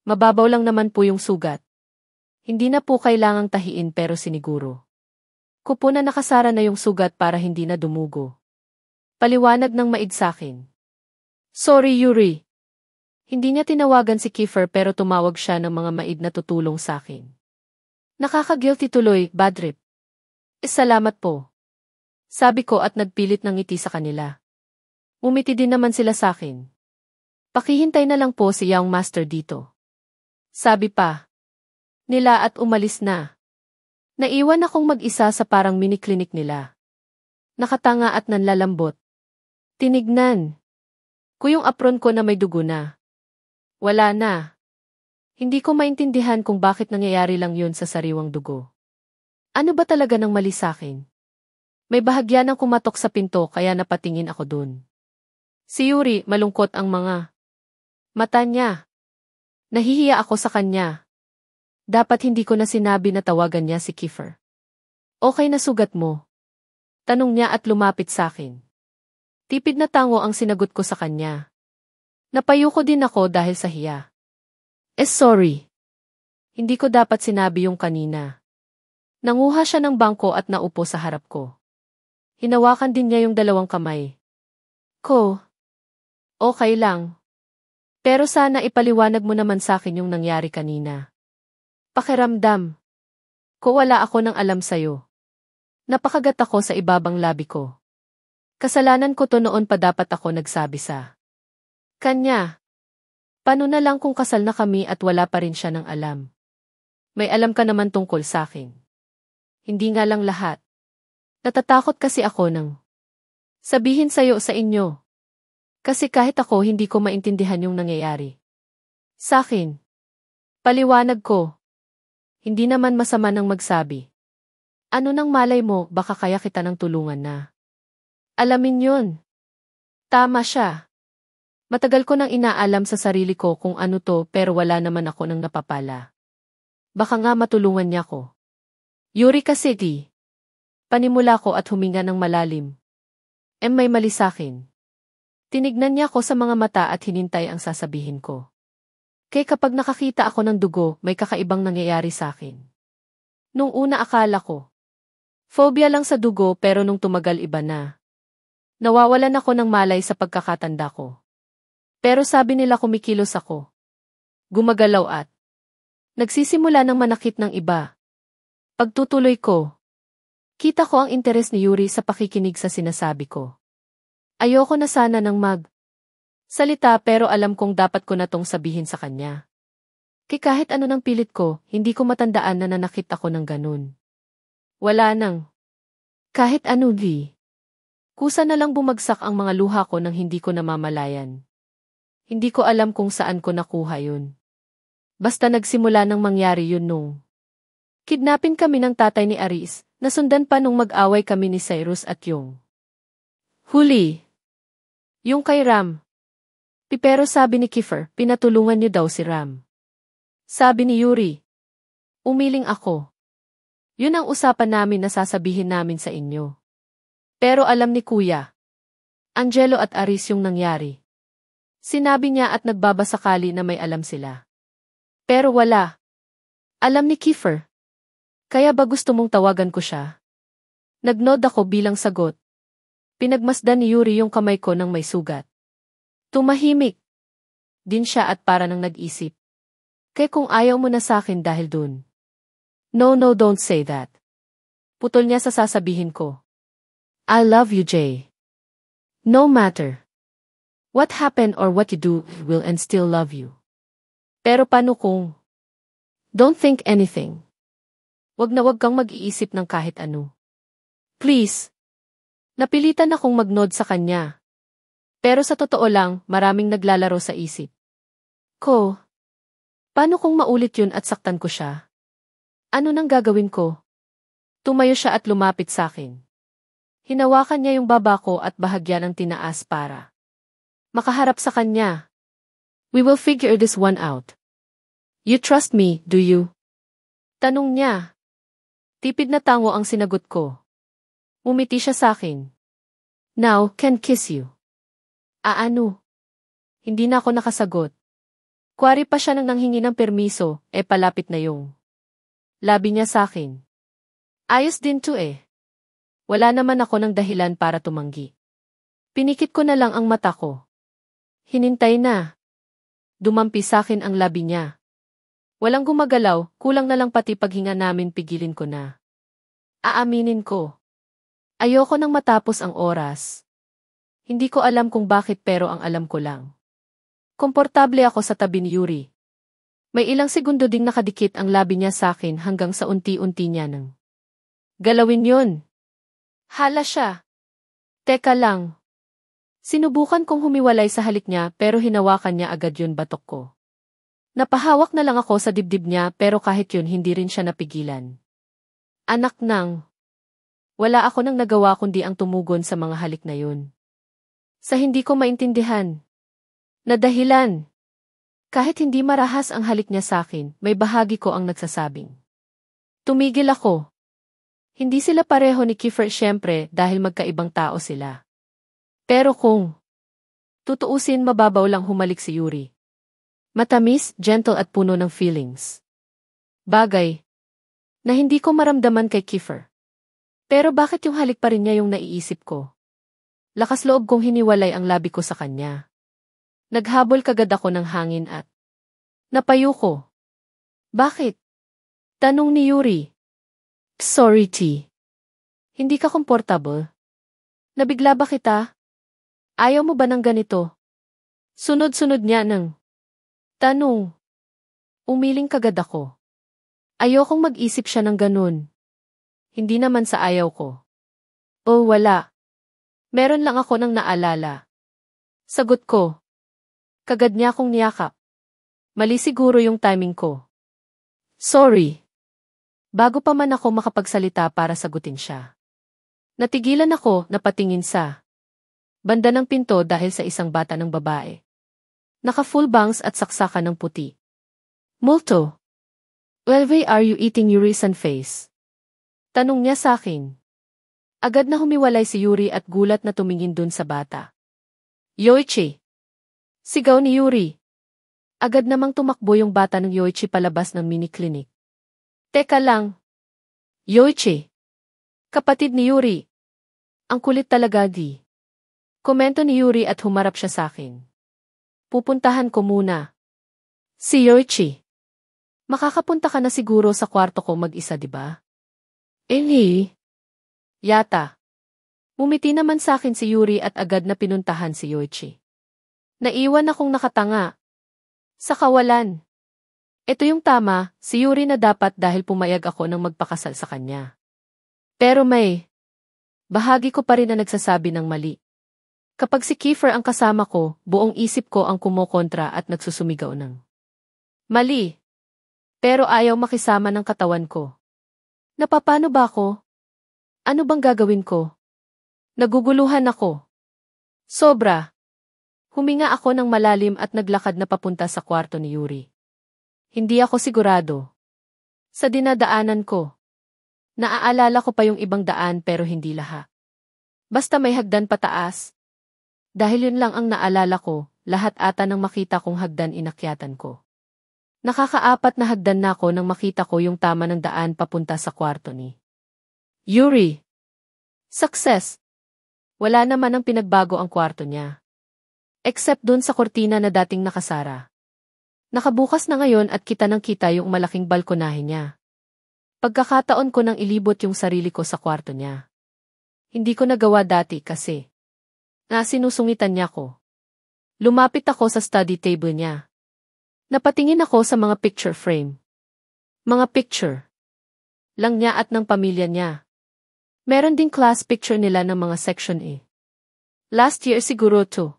Mababaw lang naman po yung sugat. Hindi na po kailangang tahiin pero siniguro ko po na nakasara na yung sugat para hindi na dumugo. Paliwanag ng maid sakin. Sorry Yuri. Hindi niya tinawagan si Kiefer pero tumawag siya ng mga maid na tutulong sakin. Nakaka-guilty tuloy, bad trip. Salamat po. Sabi ko at nagpilit ng ngiti sa kanila. Umiti din naman sila sakin. Pakihintay na lang po si Young Master dito. Sabi pa nila at umalis na. Naiwan akong mag-isa sa parang mini-clinic nila. Nakatanga at nanlalambot. Tinignan ko yung apron ko na may dugo na. Wala na. Hindi ko maintindihan kung bakit nangyayari lang yun sa sariwang dugo. Ano ba talaga nang mali sakin? May bahagya ng kumatok sa pinto kaya napatingin ako dun. Si Yuri, malungkot ang mga mata niya. Nahihiya ako sa kanya. Dapat hindi ko na sinabi na tawagan niya si Kiefer. Okay na sugat mo? Tanong niya at lumapit sa akin. Tipid na tango ang sinagot ko sa kanya. Napayuko din ako dahil sa hiya. Sorry. Hindi ko dapat sinabi yung kanina. Nanguha siya ng bangko at naupo sa harap ko. Hinawakan din niya yung dalawang kamay ko. Okay lang. Pero sana ipaliwanag mo naman sa akin yung nangyari kanina. Pakiramdam ko wala ako nang alam sa'yo. Napakagat ako sa ibabang labi ko. Kasalanan ko to noon pa dapat ako nagsabi sa kanya. Paano na lang kung kasal na kami at wala pa rin siya ng alam? May alam ka naman tungkol sa akin. Hindi nga lang lahat. Natatakot kasi ako nang sabihin sa'yo sa inyo. Kasi kahit ako hindi ko maintindihan yung nangyayari sa akin. Paliwanag ko. Hindi naman masama nang magsabi. Ano nang malay mo, baka kaya kita ng tulungan na alamin yun. Tama siya. Matagal ko nang inaalam sa sarili ko kung ano to pero wala naman ako nang napapala. Baka nga matulungan niya ko. Yuri kasi di. Panimula ko at huminga ng malalim. May mali sakin. Tinignan niya ako sa mga mata at hinintay ang sasabihin ko. Kaya kapag nakakita ako ng dugo, may kakaibang nangyayari sa akin. Nung una akala ko phobia lang sa dugo pero nung tumagal iba na. Nawawalan ako ng malay sa pagkakatanda ko. Pero sabi nila kumikilos ako. Gumagalaw at nagsisimula ng manakit ng iba. Pagtutuloy ko, kita ko ang interes ni Yuri sa pakikinig sa sinasabi ko. Ayoko na sana ng salita pero alam kong dapat ko na tong sabihin sa kanya. Kahit ano nang pilit ko, hindi ko matandaan na nanakit ako ng ganun. Wala nang kahit ano di. Kusa na lang bumagsak ang mga luha ko nang hindi ko namamalayan. Hindi ko alam kung saan ko nakuha yun. Basta nagsimula nang mangyari yun nung kidnapin kami ng tatay ni Aris, nasundan pa nung mag-away kami ni Cyrus at yung huli. Yung kay Ram. Pero sabi ni Kiefer, pinatulungan niyo daw si Ram. Sabi ni Yuri. Umiling ako. Yun ang usapan namin na sasabihin namin sa inyo. Pero alam ni Kuya Angelo at Aris yung nangyari. Sinabi niya at nagbabasakali na may alam sila. Pero wala. Alam ni Kiefer. Kaya ba gusto mong tawagan ko siya? Nagnod ako bilang sagot. Pinagmasdan ni Yuri yung kamay ko nang may sugat. Tumahimik din siya at para nang nag-isip. Kaya kung ayaw mo na sa akin dahil dun. No, don't say that. Putol niya sa sasabihin ko. I love you, Jay. No matter what happened or what you do, will and still love you. Pero paano kung don't think anything? Wag na wag kang mag-iisip ng kahit ano. Please. Napilitan akong magnod sa kanya. Pero sa totoo lang, maraming naglalaro sa isip ko. Paano kung maulit yun at saktan ko siya? Ano nang gagawin ko? Tumayo siya at lumapit sa akin. Hinawakan niya yung baba ko at bahagya ng tinaas para makaharap sa kanya. We will figure this one out. You trust me, do you? Tanong niya. Tipid na tango ang sinagot ko. Umiti siya sa akin. Now, can kiss you. Ano? Hindi na ako nakasagot. Kuwari pa siya nang nanghingi ng permiso, palapit na yung labi niya sa akin. Ayos din to Wala naman ako ng dahilan para tumanggi. Pinikit ko na lang ang mata ko. Hinintay na. Dumampi sa akin ang labi niya. Walang gumagalaw, kulang na lang pati paghinga namin pigilin ko na. Aaminin ko. Ayoko nang matapos ang oras. Hindi ko alam kung bakit pero ang alam ko lang. Komportable ako sa tabi ni Yuri. May ilang segundo ding nakadikit ang labi niya sa akin hanggang sa unti-unti niya nang galawin yun. Hala siya. Teka lang. Sinubukan kong humiwalay sa halik niya pero hinawakan niya agad yun batok ko. Napahawak na lang ako sa dibdib niya pero kahit yun hindi rin siya napigilan. Anak nang. Wala ako nang nagawa kundi ang tumugon sa mga halik na yun. Sa hindi ko maintindihan. Na dahilan. Kahit hindi marahas ang halik niya sa akin, may bahagi ko ang nagsasabing. Tumigil ako. Hindi sila pareho ni Kiefer syempre dahil magkaibang tao sila. Pero kung tutuusin mababaw lang humalik si Yuri. Matamis, gentle at puno ng feelings. Bagay na hindi ko maramdaman kay Kiefer. Pero bakit yung halik pa rin niya yung naiisip ko? Lakas loob kong hiniwalay ang labi ko sa kanya. Naghabol kagad ako ng hangin at napayo ko. Bakit? Tanong ni Yuri. Sorry, T. Hindi ka komportable? Nabigla ba kita? Ayaw mo ba ng ganito? Sunod-sunod niya ng tanong. Umiling kagad ako. Ayokong mag-isip siya ng ganun. Hindi naman sa ayaw ko. Oh, wala. Meron lang ako nang naalala. Sagot ko. Kagad niya akong niyakap. Mali siguro yung timing ko. Sorry. Bago pa man ako makapagsalita para sagutin siya. Natigilan ako, napatingin sa banda ng pinto dahil sa isang bata ng babae. Naka-full bangs at saksakan ng puti. Multo. Why are you eating Yuri's face? Tanong niya sa akin. Agad na humiwalay si Yuri at gulat na tumingin dun sa bata. Yoichi! Sigaw ni Yuri. Agad namang tumakbo yung bata ng Yoichi palabas ng mini-clinic. Teka lang. Yoichi. Kapatid ni Yuri. Ang kulit talaga di. Komento ni Yuri at humarap siya sa akin. Pupuntahan ko muna. Si Yoichi. Makakapunta ka na siguro sa kwarto ko mag-isa, di ba? Hindi. Yata. Mumiti naman sa akin si Yuri at agad na pinuntahan si Yoichi. Naiwan akong nakatanga. Sa kawalan. Ito yung tama, si Yuri na dapat dahil pumayag ako nang magpakasal sa kanya. Pero may bahagi ko pa rin na nagsasabi ng mali. Kapag si Kiefer ang kasama ko, buong isip ko ang kumokontra at nagsusumigaw ng mali. Pero ayaw makisama ng katawan ko. Napapano ba ako? Ano bang gagawin ko? Naguguluhan ako. Sobra. Huminga ako ng malalim at naglakad na papunta sa kwarto ni Yuri. Hindi ako sigurado. Sa dinadaanan ko. Naaalala ko pa yung ibang daan pero hindi lahat. Basta may hagdan pataas. Dahil yun lang ang naalala ko, lahat ata nang makita kong hagdan inakyatan ko. Nakakaapat na hagdan na ako nang makita ko yung tama ng daan papunta sa kwarto ni Yuri. Success! Wala naman ang pinagbago ang kwarto niya. Except dun sa kortina na dating nakasara. Nakabukas na ngayon at kita nang kita yung malaking balkonahe niya. Pagkakataon ko nang ilibot yung sarili ko sa kwarto niya. Hindi ko nagawa dati kasi sinusungitan niya ko. Lumapit ako sa study table niya. Napatingin ako sa mga picture frame. Mga picture lang niya at ng pamilya niya. Meron ding class picture nila ng mga section A. Last year siguro to.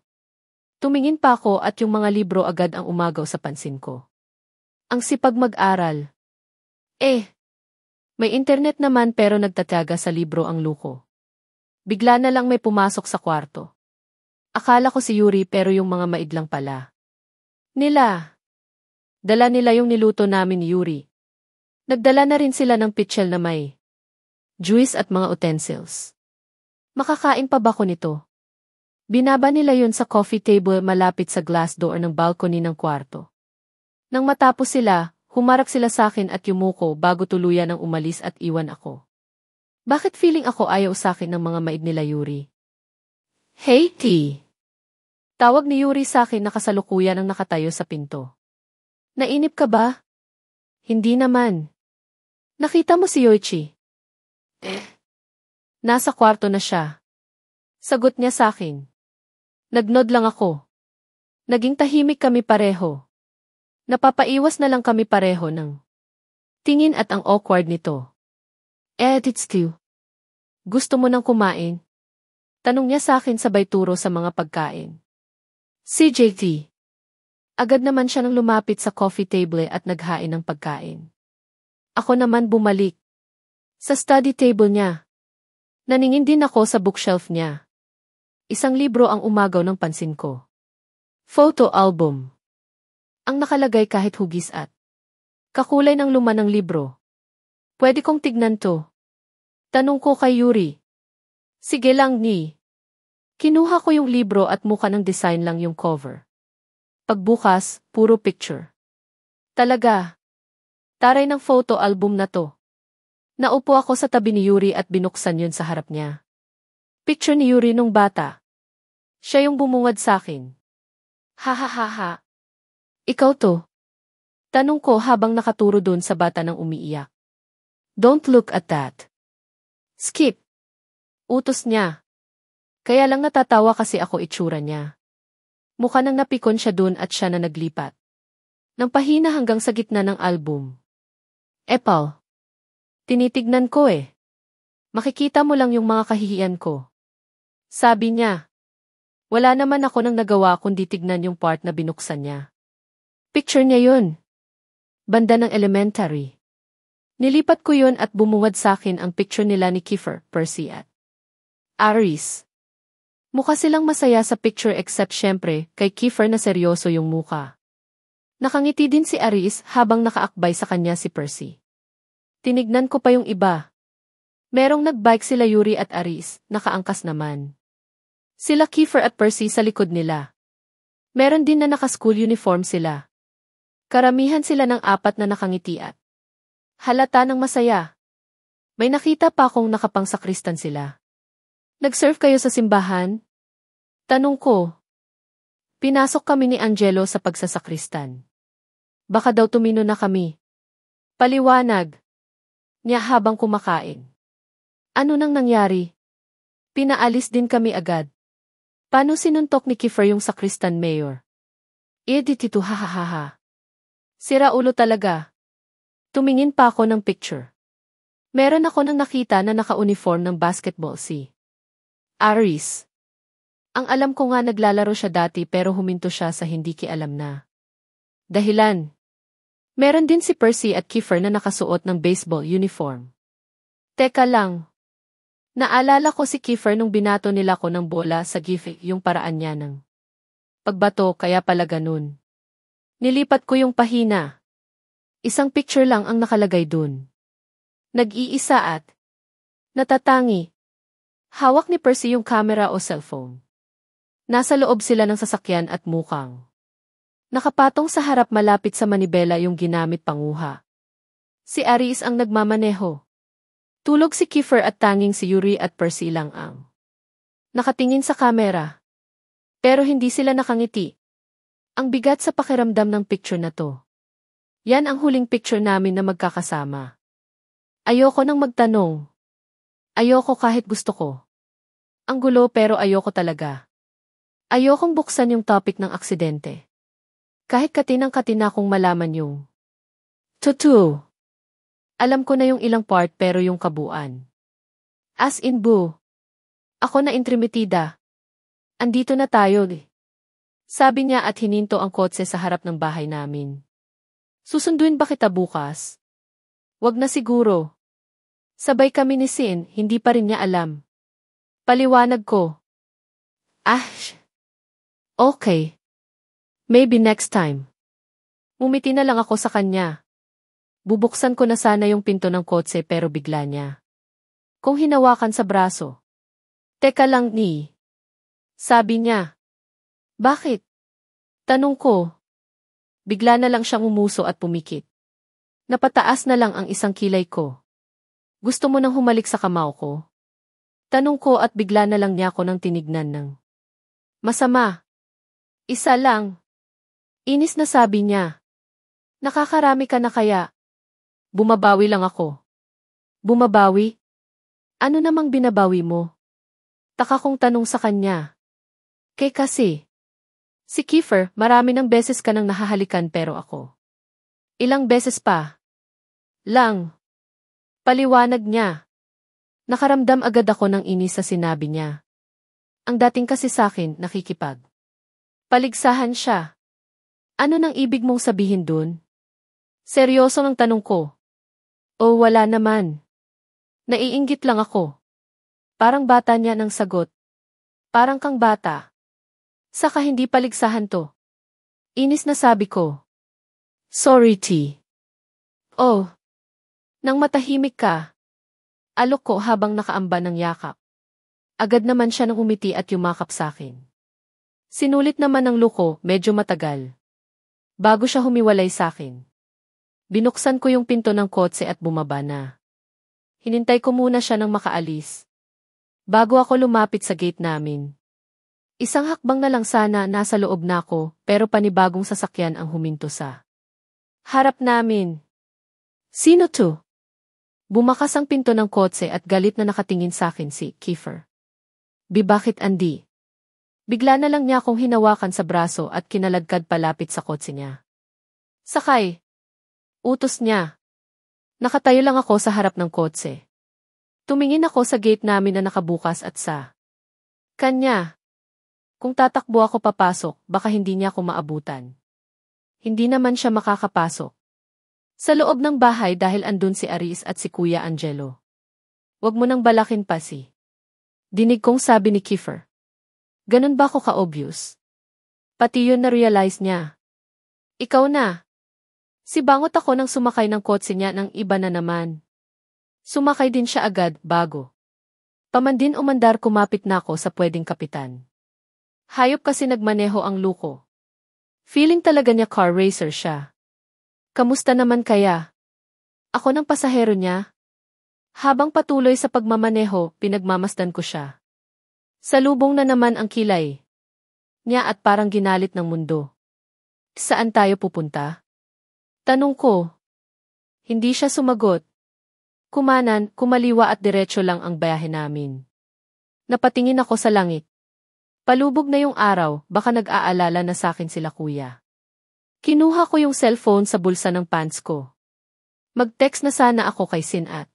Tumingin pa ako at yung mga libro agad ang umagaw sa pansin ko. Ang sipag mag-aral. May internet naman pero nagtataga sa libro ang luko. Bigla na lang may pumasok sa kwarto. Akala ko si Yuri pero yung mga maidlang pala. Dala nila yung niluto namin ni Yuri. Nagdala na rin sila ng pitchel na may juice at mga utensils. Makakain pa ba ko nito? Binaba nila yun sa coffee table malapit sa glass door ng balcony ng kwarto. Nang matapos sila, humarap sila sa akin at yumuko bago tuluyan ang umalis at iwan ako. Bakit feeling ako ayaw sa akin ng mga maid nila Yuri? Hey, T. Tawag ni Yuri sa akin na kasalukuyan ang nakatayo sa pinto. Nainip ka ba? Hindi naman. Nakita mo si Yoichi? Nasa kwarto na siya. Sagot niya sa akin. Nagnod lang ako. Naging tahimik kami pareho. Napapaiwas na lang kami pareho ng tingin at ang awkward nito. It's you. Gusto mo nang kumain? Tanong niya sa akin sabay turo sa mga pagkain. Si JT. Agad naman siya nang lumapit sa coffee table at naghain ng pagkain. Ako naman bumalik. Sa study table niya. Naningin din ako sa bookshelf niya. Isang libro ang umagaw ng pansin ko. Photo album. Ang nakalagay kahit hugis at kakulay ng luma ng libro. Pwede kong tignan to. Tanong ko kay Yuri. Sige lang ni. Kinuha ko yung libro at mukha ng design lang yung cover. Pagbukas, puro picture. Talaga. Taray ng photo album na to. Naupo ako sa tabi ni Yuri at binuksan yun sa harap niya. Picture ni Yuri nung bata. Siya yung bumungad sa akin. Ha ha ha ha. Ikaw to. Tanong ko habang nakaturo dun sa bata nang umiiyak. Don't look at that. Skip. Utos niya. Kaya lang natatawa kasi ako itsura niya. Mukha nang napikon siya dun at siya na naglipat. Nang pahina hanggang sa gitna ng album. Epal. Tinitignan ko eh. Makikita mo lang yung mga kahihiyan ko. Sabi niya. Wala naman ako nang nagawa kundi tignan yung part na binuksan niya. Picture niya yun. Banda ng elementary. Nilipat ko yun at bumungad sa akin ang picture nila ni Kiefer, Percy at Aris. Mukha silang masaya sa picture except syempre, kay Kiefer na seryoso yung muka. Nakangiti din si Aris habang nakaakbay sa kanya si Percy. Tinignan ko pa yung iba. Merong nagbike sila Yuri at Aris, nakaangkas naman. Sila Kiefer at Percy sa likod nila. Meron din na naka-school uniform sila. Karamihan sila ng 4 na nakangiti at halata ng masaya. May nakita pa akong nakapangsakristan sila. Nag-serve kayo sa simbahan? Tanong ko. Pinasok kami ni Angelo sa pagsasakristan. Baka daw tumino na kami. Paliwanag niya habang kumakain. Ano nang nangyari? Pinaalis din kami agad. Paano sinuntok ni Kiefer yung sakristan mayor? Dito hahaha. Sira ulo talaga. Tumingin pa ako ng picture. Meron ako nang nakita na naka-uniform ng basketball si Aris. Ang alam ko nga naglalaro siya dati pero huminto siya sa hindi kialam na dahilan. Meron din si Percy at Kiefer na nakasuot ng baseball uniform. Teka lang. Naalala ko si Kiefer nung binato nila ko ng bola sa gift yung paraan niya ng pagbato kaya pala ganun. Nilipat ko yung pahina. Isang picture lang ang nakalagay dun. Nag-iisa at natatangi. Hawak ni Percy yung camera o cellphone. Nasa loob sila ng sasakyan at mukhang nakapatong sa harap malapit sa manibela yung ginamit panguha. Si Aris ang nagmamaneho. Tulog si Kiefer at tanging si Yuri at Percy lang ang nakatingin sa kamera. Pero hindi sila nakangiti. Ang bigat sa pakiramdam ng picture na to. Yan ang huling picture namin na magkakasama. Ayoko nang magtanong. Ayoko kahit gusto ko. Ang gulo pero ayoko talaga. Ayokong buksan yung topic ng aksidente. Kahit katinang-katina kong malaman yung totoo. Alam ko na yung ilang part pero yung kabuuan. As in boo. Ako na intrimitida. Andito na tayo eh. Sabi niya at hininto ang kotse sa harap ng bahay namin. Susunduin ba kita bukas? Wag na siguro. Sabay kami ni Sin, hindi pa rin niya alam. Paliwanag ko. Okay. Maybe next time. Umiti na lang ako sa kanya. Bubuksan ko na sana yung pinto ng kotse pero bigla niya kung hinawakan sa braso. Teka lang ni. Sabi niya. Bakit? Tanong ko. Bigla na lang siyang umuso at pumikit. Napataas na lang ang isang kilay ko. Gusto mo nang humalik sa kamao ko? Tanong ko at bigla na lang niya ako nang tinignan ng masama. Isa lang. Inis na sabi niya. Nakakarami ka na kaya? Bumabawi lang ako. Bumabawi? Ano namang binabawi mo? Taka kong tanong sa kanya. Kasi. Si Kiefer, marami ng beses ka nang nahahalikan pero ako. Ilang beses pa? Lang. Paliwanag niya. Nakaramdam agad ako ng inis sa sinabi niya. Ang dating kasi sakin, nakikipag. Paligsahan siya. Ano nang ibig mong sabihin dun? Seryoso ng tanong ko. O wala naman. Naiinggit lang ako. Parang bata niya ng sagot. Parang kang bata. Saka hindi paligsahan to. Inis na sabi ko. Sorry, T. Oh. Nang matahimik ka. Alok ko habang nakaamba ng yakap. Agad naman siya nang umiti at yumakap sakin. Sinulit naman ng luko, medyo matagal. Bago siya humiwalay sakin. Binuksan ko yung pinto ng kotse at bumaba na. Hinintay ko muna siya nang makaalis. Bago ako lumapit sa gate namin. Isang hakbang na lang sana nasa loob na ako, pero panibagong sasakyan ang huminto sa harap namin. Sino to? Bumakas ang pinto ng kotse at galit na nakatingin sa akin si Kiefer. Bakit Andy? Bigla na lang niya akong hinawakan sa braso at kinaladkad palapit sa kotse niya. Sakay. Utos niya. Nakatayo lang ako sa harap ng kotse. Tumingin ako sa gate namin na nakabukas at sa kanya. Kung tatakbo ako papasok, baka hindi niya ako maabutan. Hindi naman siya makakapasok. Sa loob ng bahay dahil andun si Aris at si Kuya Angelo. Huwag mo nang balakin pa si. Dinig kong sabi ni Kiefer. Ganun ba ako ka-obvious? Pati yun na-realize niya. Ikaw na. Si bangot ako nang sumakay ng kotse niya ng iba na naman. Sumakay din siya agad, bago. Pamandin umandar kumapit na ako sa pwedeng kapitan. Hayop kasi nagmaneho ang luko. Feeling talaga niya car racer siya. Kamusta naman kaya? Ako ng pasahero niya? Habang patuloy sa pagmamaneho, pinagmamasdan ko siya. Salubong na naman ang kilay niya at parang ginalit ng mundo. Saan tayo pupunta? Tanong ko. Hindi siya sumagot. Kumanan, kumaliwa at diretso lang ang biyahe namin. Napatingin ako sa langit. Palubog na yung araw, baka nag-aalala na sakin sila kuya. Kinuha ko yung cellphone sa bulsa ng pants ko. Mag-text na sana ako kay Sinat.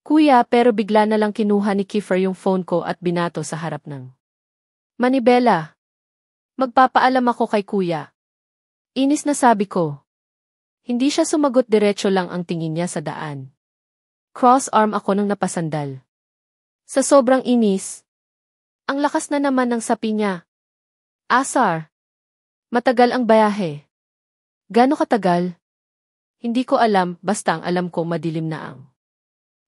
Kuya, pero bigla na lang kinuha ni Kiefer yung phone ko at binato sa harap ng manibela. Magpapaalam ako kay kuya. Inis na sabi ko. Hindi siya sumagot, diretso lang ang tingin niya sa daan. Cross-arm ako nang napasandal. Sa sobrang inis, ang lakas na naman ng sapi niya. Asar. Matagal ang bayahe. Gaano katagal? Hindi ko alam, basta ang alam ko madilim na ang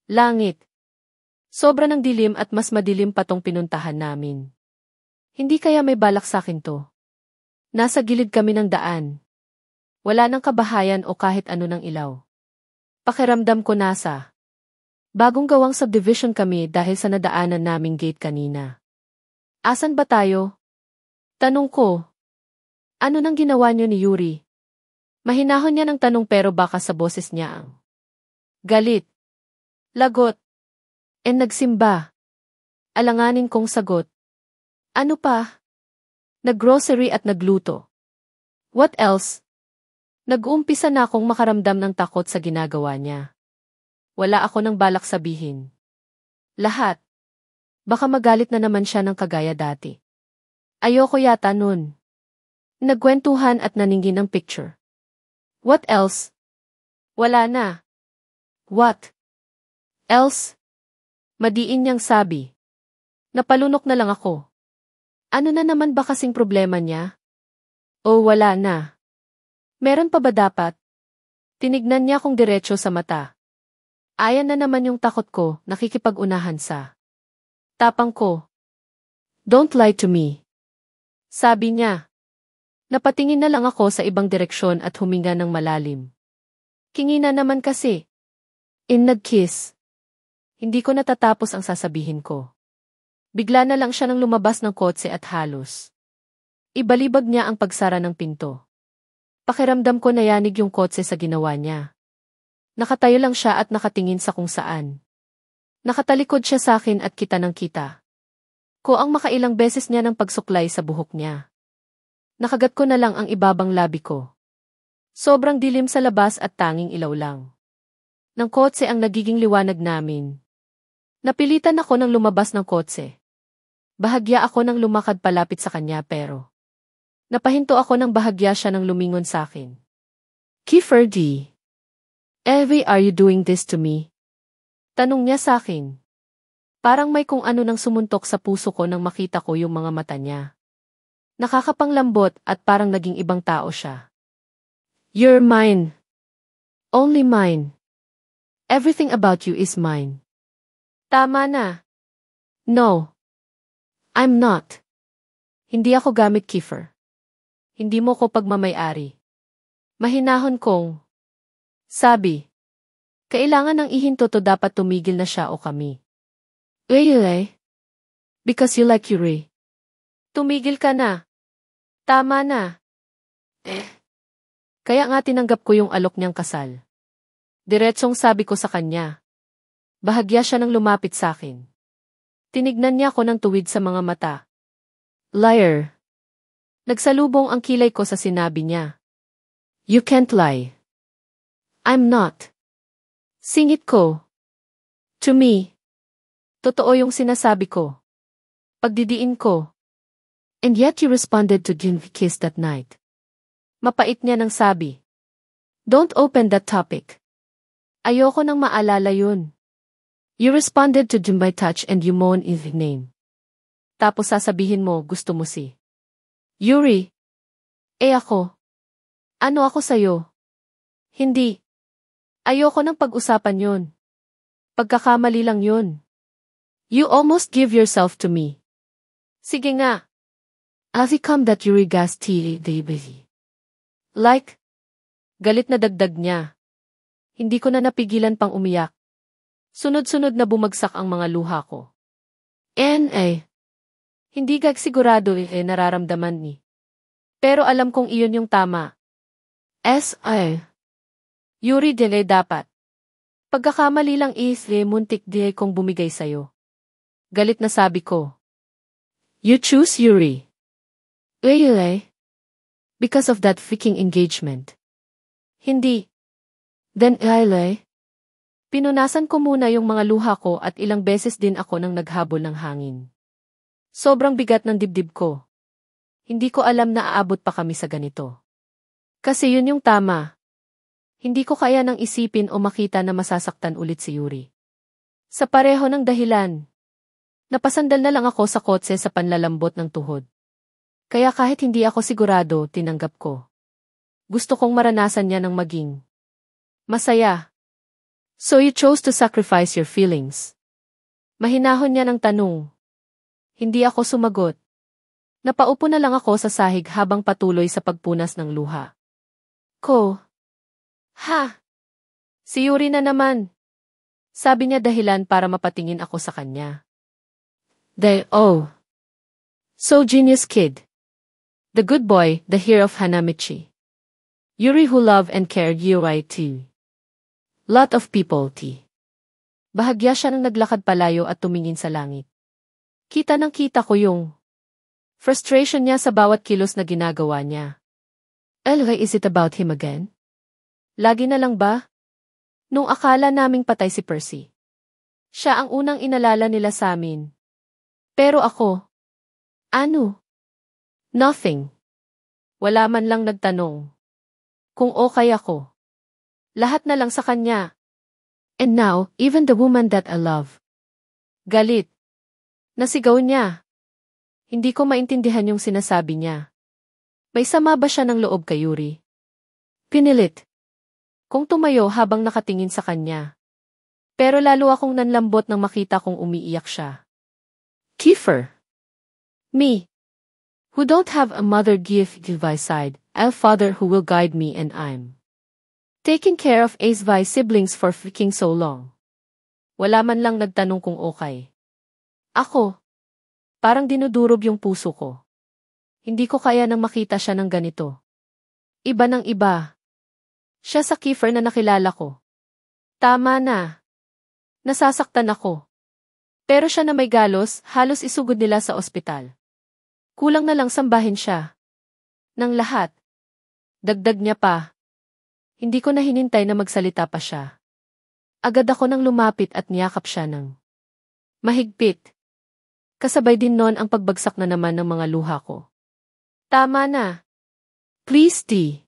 langit. Sobra ng dilim at mas madilim pa tong pinuntahan namin. Hindi kaya may balak sa akin to. Nasa gilid kami ng daan. Wala nang kabahayan o kahit ano ng ilaw. Pakiramdam ko nasa bagong gawang subdivision kami dahil sa nadaanan naming gate kanina. Asan ba tayo? Tanong ko. Ano nang ginawa niyo ni Yuri? Mahinahon niya ng tanong pero baka sa boses niya ang galit. Lagot. Nagsimba. Alanganin kong sagot. Ano pa? Naggrocery at nagluto. What else? Nag-uumpisa na akong makaramdam ng takot sa ginagawa niya. Wala ako nang balak sabihin. Lahat. Baka magalit na naman siya ng kagaya dati. Ayoko yata nun. Nagkwentuhan at naningin ng picture. What else? Wala na. What else? Madiin niyang sabi. Napalunok na lang ako. Ano na naman ba kasing problema niya? O wala na. Meron pa ba dapat? Tinignan niya akong diretso sa mata. Ayan na naman yung takot ko, nakikipag-unahan sa tapang ko. Don't lie to me. Sabi niya. Napatingin na lang ako sa ibang direksyon at huminga ng malalim. Kingina naman kasi. Nag-kiss. Hindi ko natatapos ang sasabihin ko. Bigla na lang siya nang lumabas ng kotse at halos. Ibalibag niya ang pagsara ng pinto. Pakiramdam ko nayanig yung kotse sa ginawa niya. Nakatayo lang siya at nakatingin sa kung saan. Nakatalikod siya sa akin at kita ng kita. Ko ang makailang beses niya ng pagsuklay sa buhok niya. Nakagat ko na lang ang ibabang labi ko. Sobrang dilim sa labas at tanging ilaw lang. Ng kotse ang nagiging liwanag namin. Napilitan ako ng lumabas ng kotse. Bahagya ako nang lumakad palapit sa kanya pero napahinto ako nang bahagya siya nang lumingon sa akin. Kiefer D. Evie, are you doing this to me? Tanong niya sa akin. Parang may kung ano nang sumuntok sa puso ko nang makita ko yung mga mata niya. Nakakapanglambot at parang naging ibang tao siya. You're mine. Only mine. Everything about you is mine. Tama na. No. I'm not. Hindi ako gamit, Kiefer. Hindi mo ko pagmamay-ari. Mahinahon kong sabi. Kailangan ng ihinto to, dapat tumigil na siya o kami. Really? Because you like Yuri. Tumigil ka na. Tama na. Kaya nga tinanggap ko yung alok niyang kasal. Diretsong sabi ko sa kanya. Bahagya siya nang lumapit sa akin. Tinignan niya ako ng tuwid sa mga mata. Liar. Nagsalubong ang kilay ko sa sinabi niya. You can't lie. I'm not. Singit ko. To me. Totoo yung sinasabi ko. Pagdidiin ko. And yet you responded to Gin's kiss that night. Mapait niya nang sabi. Don't open that topic. Ayoko nang maalala yun. You responded to Jim by touch and you moan his name. Tapos sasabihin mo gusto mo si Yuri. Ako. Ano ako sa'yo? Hindi. Ayoko nang pag-usapan yun. Pagkakamali lang yun. You almost give yourself to me. Sige nga. I'll become that Yuri gas tea baby. Like? Galit na dagdag niya. Hindi ko na napigilan pang umiyak. Sunod-sunod na bumagsak ang mga luha ko. Hindi gag sigurado nararamdaman ni. Pero alam kong iyon yung tama. Yuri dile dapat. Pagkakamali lang muntik di kong bumigay sayo. Galit na sabi ko. You choose Yuri. Because of that freaking engagement. Hindi. Then pinunasan ko muna yung mga luha ko at ilang beses din ako nang naghabol ng hangin. Sobrang bigat ng dibdib ko. Hindi ko alam na aabot pa kami sa ganito. Kasi yun yung tama. Hindi ko kaya nang isipin o makita na masasaktan ulit si Yuri. Sa pareho ng dahilan. Napasandal na lang ako sa kotse sa panlalambot ng tuhod. Kaya kahit hindi ako sigurado, tinanggap ko. Gusto kong maranasan niya ng maging masaya. So you chose to sacrifice your feelings. Mahinahon niya ng tanong. Hindi ako sumagot. Napaupo na lang ako sa sahig habang patuloy sa pagpunas ng luha. Si Yuri na naman. Sabi niya dahilan para mapatingin ako sa kanya. So genius kid. The good boy, the hero of Hanamichi. Yuri who loved and cared you right too. Lot of people Bahagya siya nang naglakad palayo at tumingin sa langit. Kita ko yung frustration niya sa bawat kilos na ginagawa niya. Is it about him again? Lagi na lang ba? Nung akala naming patay si Percy. Siya ang unang inalala nila sa amin. Pero ako? Ano? Nothing. Wala man lang nagtanong. Kung okay ako. Lahat na lang sa kanya. And now, even the woman that I love. Galit. Nasigaw niya. Hindi ko maintindihan yung sinasabi niya. May sama ba siya ng loob kay Yuri? Pinilit. Kung tumayo habang nakatingin sa kanya. Pero lalo akong nanlambot nang makita kong umiiyak siya. Kiefer. Me. Who don't have a mother give by side, a father who will guide me and I'm taking care of Ace by siblings for freaking so long. Wala man lang nagtanong kung okay. Ako, parang dinudurog yung puso ko. Hindi ko kaya nang makita siya ng ganito. Iba ng iba. Siya sa Kiefer na nakilala ko. Tama na. Nasasaktan ako. Pero siya na may galos, halos isugod nila sa ospital. Kulang na lang sambahin siya. Nang lahat. Dagdag niya pa. Hindi ko na hinintay na magsalita pa siya. Agad ako nang lumapit at niyakap siya ng mahigpit. Kasabay din nun ang pagbagsak na naman ng mga luha ko. Tama na. Please, D.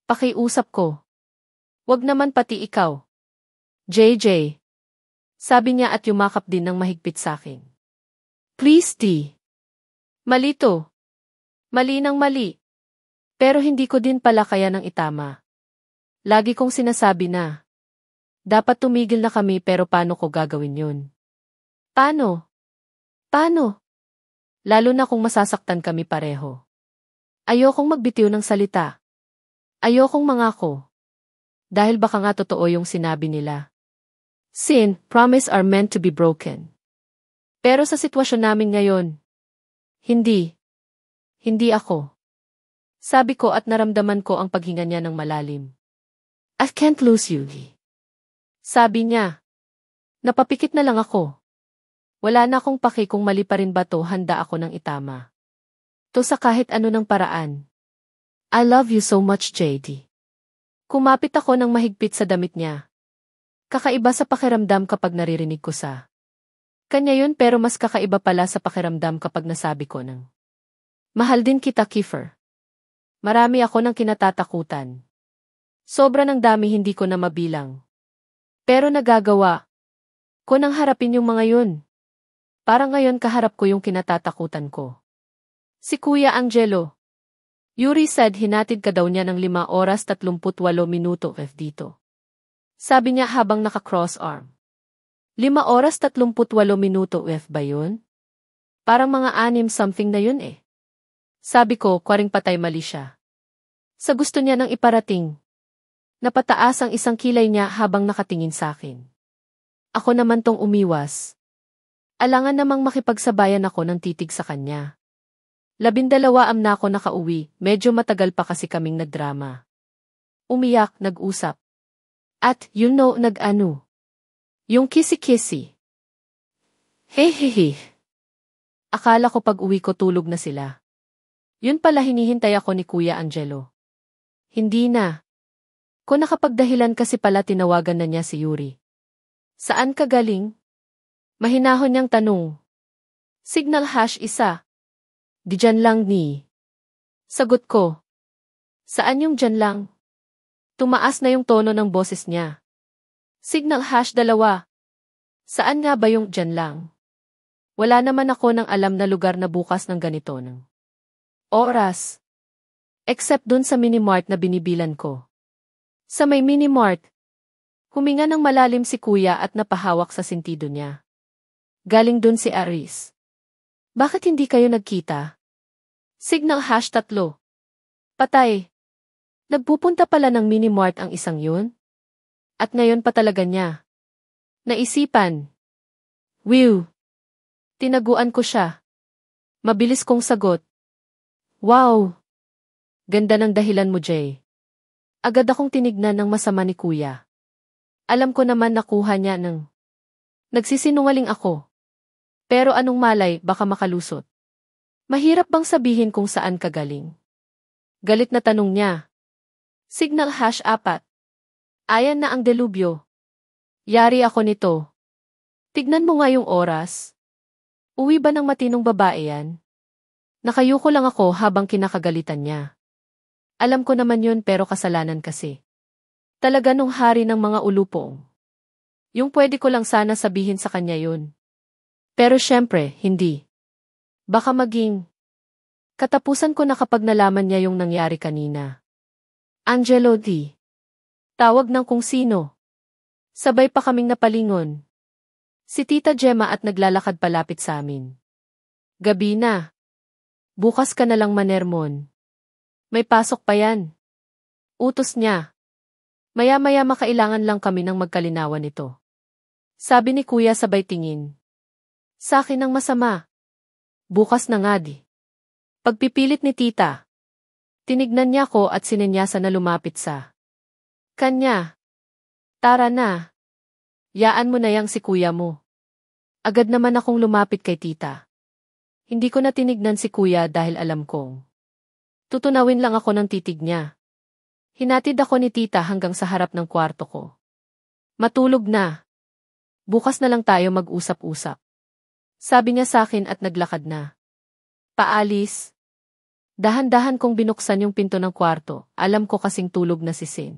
Pakiusap ko. Wag naman pati ikaw. JJ. Sabi niya at yumakap din ng mahigpit sa akin. Please, D. Mali to. Mali ng mali. Pero hindi ko din pala kaya ng itama. Lagi kong sinasabi na. Dapat tumigil na kami pero paano ko gagawin yun? Paano? Paano? Lalo na kung masasaktan kami pareho. Ayokong magbitiw ng salita. Ayokong mangako. Dahil baka nga totoo yung sinabi nila. Sin, promise are meant to be broken. Pero sa sitwasyon namin ngayon, hindi. Hindi ako. Sabi ko at naramdaman ko ang paghinga niya ng malalim. I can't lose you. Sabi niya. Napapikit na lang ako. Wala na akong paki kung mali pa rin ba to, handa ako ng itama. To sa kahit ano ng paraan. I love you so much, JD. Kumapit ako ng mahigpit sa damit niya. Kakaiba sa pakiramdam kapag naririnig ko sa kanya yun, pero mas kakaiba pala sa pakiramdam kapag nasabi ko ng mahal din kita, Kiefer. Marami ako ng kinatatakutan. Sobra ng dami hindi ko na mabilang. Pero nagagawa ko nang harapin yung mga yun. Parang ngayon kaharap ko yung kinatatakutan ko. Si Kuya Angelo. Yuri said hinatid ka daw niya ng 5 oras 38 minuto dito. Sabi niya habang naka-cross arm. 5 oras 38 minuto ba yun? Parang mga 6 something na yun eh. Sabi ko, kwaring patay mali siya. Sa gusto niya nang iparating. Napataas ang isang kilay niya habang nakatingin sa akin. Ako naman tong umiwas. Alangan namang makipagsabayan ako ng titig sa kanya. 12 na ako nakauwi, medyo matagal pa kasi kaming nagdrama. Umiyak, nag-usap. At, nag-ano. Yung kisi-kisi. Hehehe. Akala ko pag uwi ko tulog na sila. Yun pala hinihintay ako ni Kuya Angelo. Hindi na. Kung nakapagdahilan kasi pala tinawagan na niya si Yuri. Saan ka galing? Mahinahon niyang tanong. Signal #1. Di dyan lang ni. Sagot ko. Saan yung dyan lang? Tumaas na yung tono ng boses niya. Signal #2. Saan nga ba yung dyan lang? Wala naman ako ng alam na lugar na bukas ng ganito ng oras. Except dun sa minimart na binibilan ko. Sa may minimart. Huminga ng malalim si Kuya at napahawak sa sentido niya. Galing dun si Aris. Bakit hindi kayo nagkita? Signal #3. Patay. Nagpupunta pala ng minimart ang isang yun? At ngayon pa talaga niya. Naisipan. Wiw. Tinaguan ko siya. Mabilis kong sagot. Wow. Ganda ng dahilan mo, Jay. Agad akong tinignan ng masama ni Kuya. Alam ko naman nakuha niya ng nagsisinungaling ako. Pero anong malay, baka makalusot. Mahirap bang sabihin kung saan ka galing? Galit na tanong niya. Signal #4. Ayan na ang delubyo. Yari ako nito. Tignan mo nga yung oras. Uwi ba ng matinong babae yan? Nakayuko lang ako habang kinakagalitan niya. Alam ko naman yun pero kasalanan kasi. Talaga nung hari ng mga ulupong. Yung pwede ko lang sana sabihin sa kanya yun. Pero syempre, hindi. Baka maging katapusan ko na kapag nalaman niya yung nangyari kanina. Angelo D. Tawag ng kung sino. Sabay pa kaming napalingon. Si Tita Gemma at naglalakad palapit sa amin. Gabi na. Bukas ka na lang manermon. May pasok pa yan. Utos niya. Maya-maya makailangan lang kami ng magkalinawan nito. Sabi ni kuya sabay tingin. Sa akin ang masama. Bukas na nga di. Pagpipilit ni tita. Tinignan niya ko at sinenyasan na lumapit sa kanya. Tara na. Yaan mo na yang si kuya mo. Agad naman akong lumapit kay tita. Hindi ko na tinignan si kuya dahil alam kong tutunawin lang ako ng titig niya. Hinatid ako ni tita hanggang sa harap ng kwarto ko. Matulog na. Bukas na lang tayo mag-usap-usap. Sabi niya sa akin at naglakad na. Paalis. Dahan-dahan kong binuksan yung pinto ng kwarto, alam ko kasing tulog na si Sin.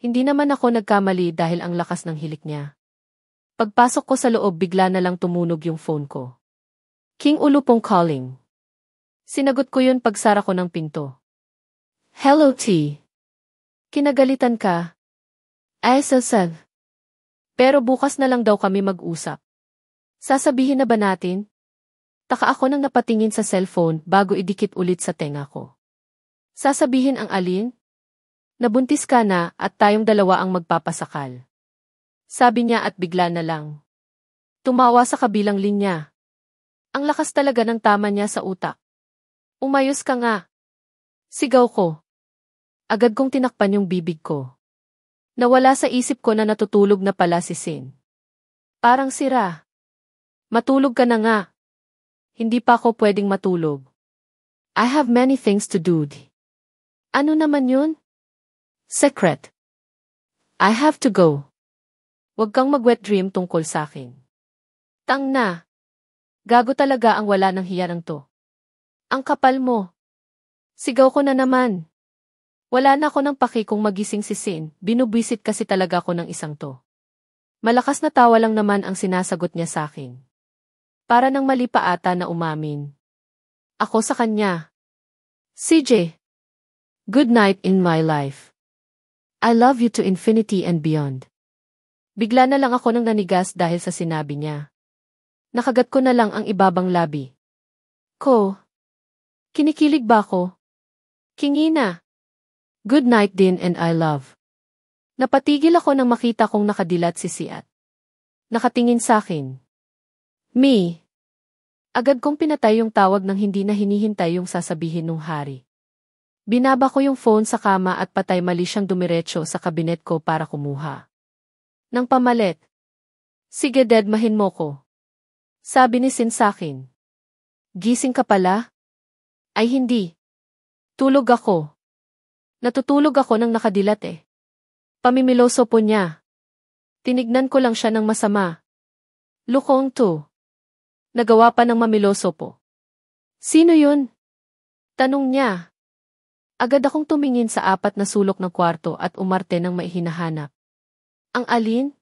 Hindi naman ako nagkamali dahil ang lakas ng hilik niya. Pagpasok ko sa loob bigla na lang tumunog yung phone ko. King Ulupong calling. Sinagot ko yun pagsara ko ng pinto. Hello T. Kinagalitan ka? Ay sasal. Pero bukas na lang daw kami mag-usap. Sasabihin na ba natin? Taka ako nang napatingin sa cellphone bago idikit ulit sa tenga ko. Sasabihin ang alin? Nabuntis ka na at tayong dalawa ang magpapasakal. Sabi niya at bigla na lang. Tumawa sa kabilang linya. Ang lakas talaga ng tama niya sa utak. Umayos ka nga. Sigaw ko. Agad kong tinakpan yung bibig ko. Nawala sa isip ko na natutulog na pala si Sin. Parang sira. Matulog ka na nga. Hindi pa ako pwedeng matulog. I have many things to do. Ano naman yun? Secret. I have to go. Huwag kang mag-wet dream tungkol sa akin. Tang na. Gago talaga ang wala ng hiya ng to. Ang kapal mo. Sigaw ko na naman. Wala na ako ng paki kung magising si Sin, binubwisit kasi talaga ako ng isang to. Malakas na tawa lang naman ang sinasagot niya sa akin. Para nang mali pa ata na umamin. Ako sa kanya. CJ. Good night in my life. I love you to infinity and beyond. Bigla na lang ako nang nanigas dahil sa sinabi niya. Nakagat ko na lang ang ibabang labi. Ko. Kinikilig ba ako? Kingi na. Good night din and I love. Napatigil ako nang makita kong nakadilat si Siat. Nakatingin sa akin. Me. Agad kong pinatay yung tawag nang hindi na hinihintay yung sasabihin nung hari. Binaba ko yung phone sa kama at patay mali siyang dumiretso sa kabinet ko para kumuha. Nang pamalit. Sige dedmahin mo ko. Sabi ni Sin sa akin. Gising ka pala? Ay hindi. Tulog ako. Natutulog ako nang nakadilat eh. Pamimiloso po niya. Tinignan ko lang siya ng masama. Lukong to. Nagawa pa ng mamiloso po. Sino yun? Tanong niya. Agad akong tumingin sa apat na sulok ng kwarto at umarte ng maihinahanap. Ang alin?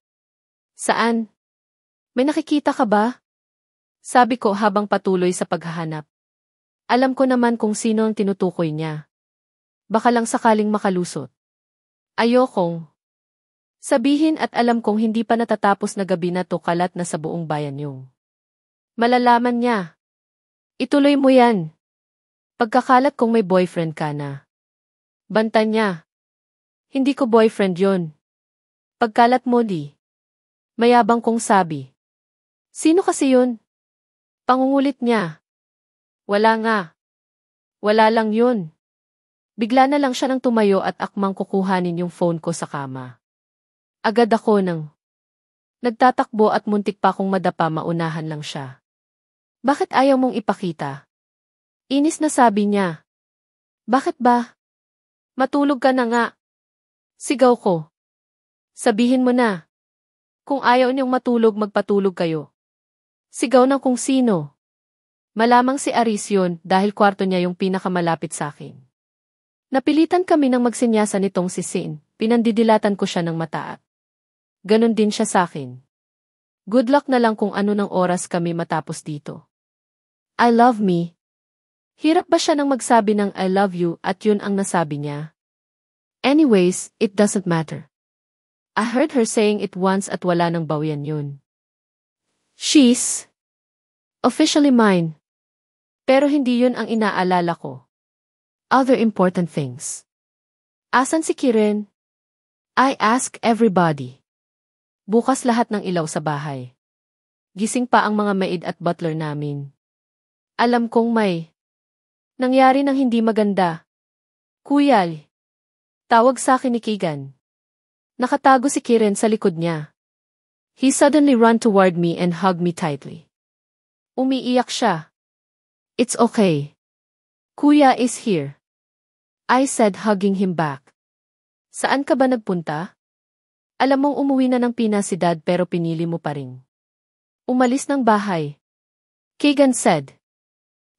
Saan? May nakikita ka ba? Sabi ko habang patuloy sa paghahanap. Alam ko naman kung sino ang tinutukoy niya. Baka lang sakaling makalusot. Ayokong sabihin at alam kong hindi pa natatapos na gabi na to kalat na sa buong bayan yung malalaman niya. Ituloy mo yan. Pagkakalat kong may boyfriend ka na. Banta niya. Hindi ko boyfriend yon. Pagkalat mo di. Mayabang kong sabi. Sino kasi yun? Pangungulit niya. Wala nga. Wala lang yun. Bigla na lang siya nang tumayo at akmang kukuhanin yung phone ko sa kama. Agad ako nang nagtatakbo at muntik pa akong madapa maunahan lang siya. Bakit ayaw mong ipakita? Inis na sabi niya. Bakit ba? Matulog ka na nga. Sigaw ko. Sabihin mo na. Kung ayaw niyong matulog magpatulog kayo. Sigaw ng kung sino. Malamang si Aris yun dahil kwarto niya yung pinakamalapit sa akin. Napilitan kami ng magsinyasa nitong si Sin, pinandidilatan ko siya ng mata at ganon din siya sa akin. Good luck na lang kung ano ng oras kami matapos dito. I love me. Hirap ba siya nang magsabi ng I love you at yun ang nasabi niya? Anyways, it doesn't matter. I heard her saying it once at wala nang bawian yun. She's officially mine. Pero hindi yun ang inaalala ko. Other important things. Asan si Kiren? I ask everybody. Bukas lahat ng ilaw sa bahay. Gising pa ang mga maid at butler namin. Alam kong may nangyari ng hindi maganda. Kuya, tawag sa akin ni Keegan. Nakatago si Kiren sa likod niya. He suddenly ran toward me and hugged me tightly. Umiiyak siya. It's okay. Kuya is here. I said, hugging him back. Saan ka ba nagpunta? Alam mong umuwi na ng Pinas si Dad pero pinili mo pa rin. Umalis ng bahay. Keegan said.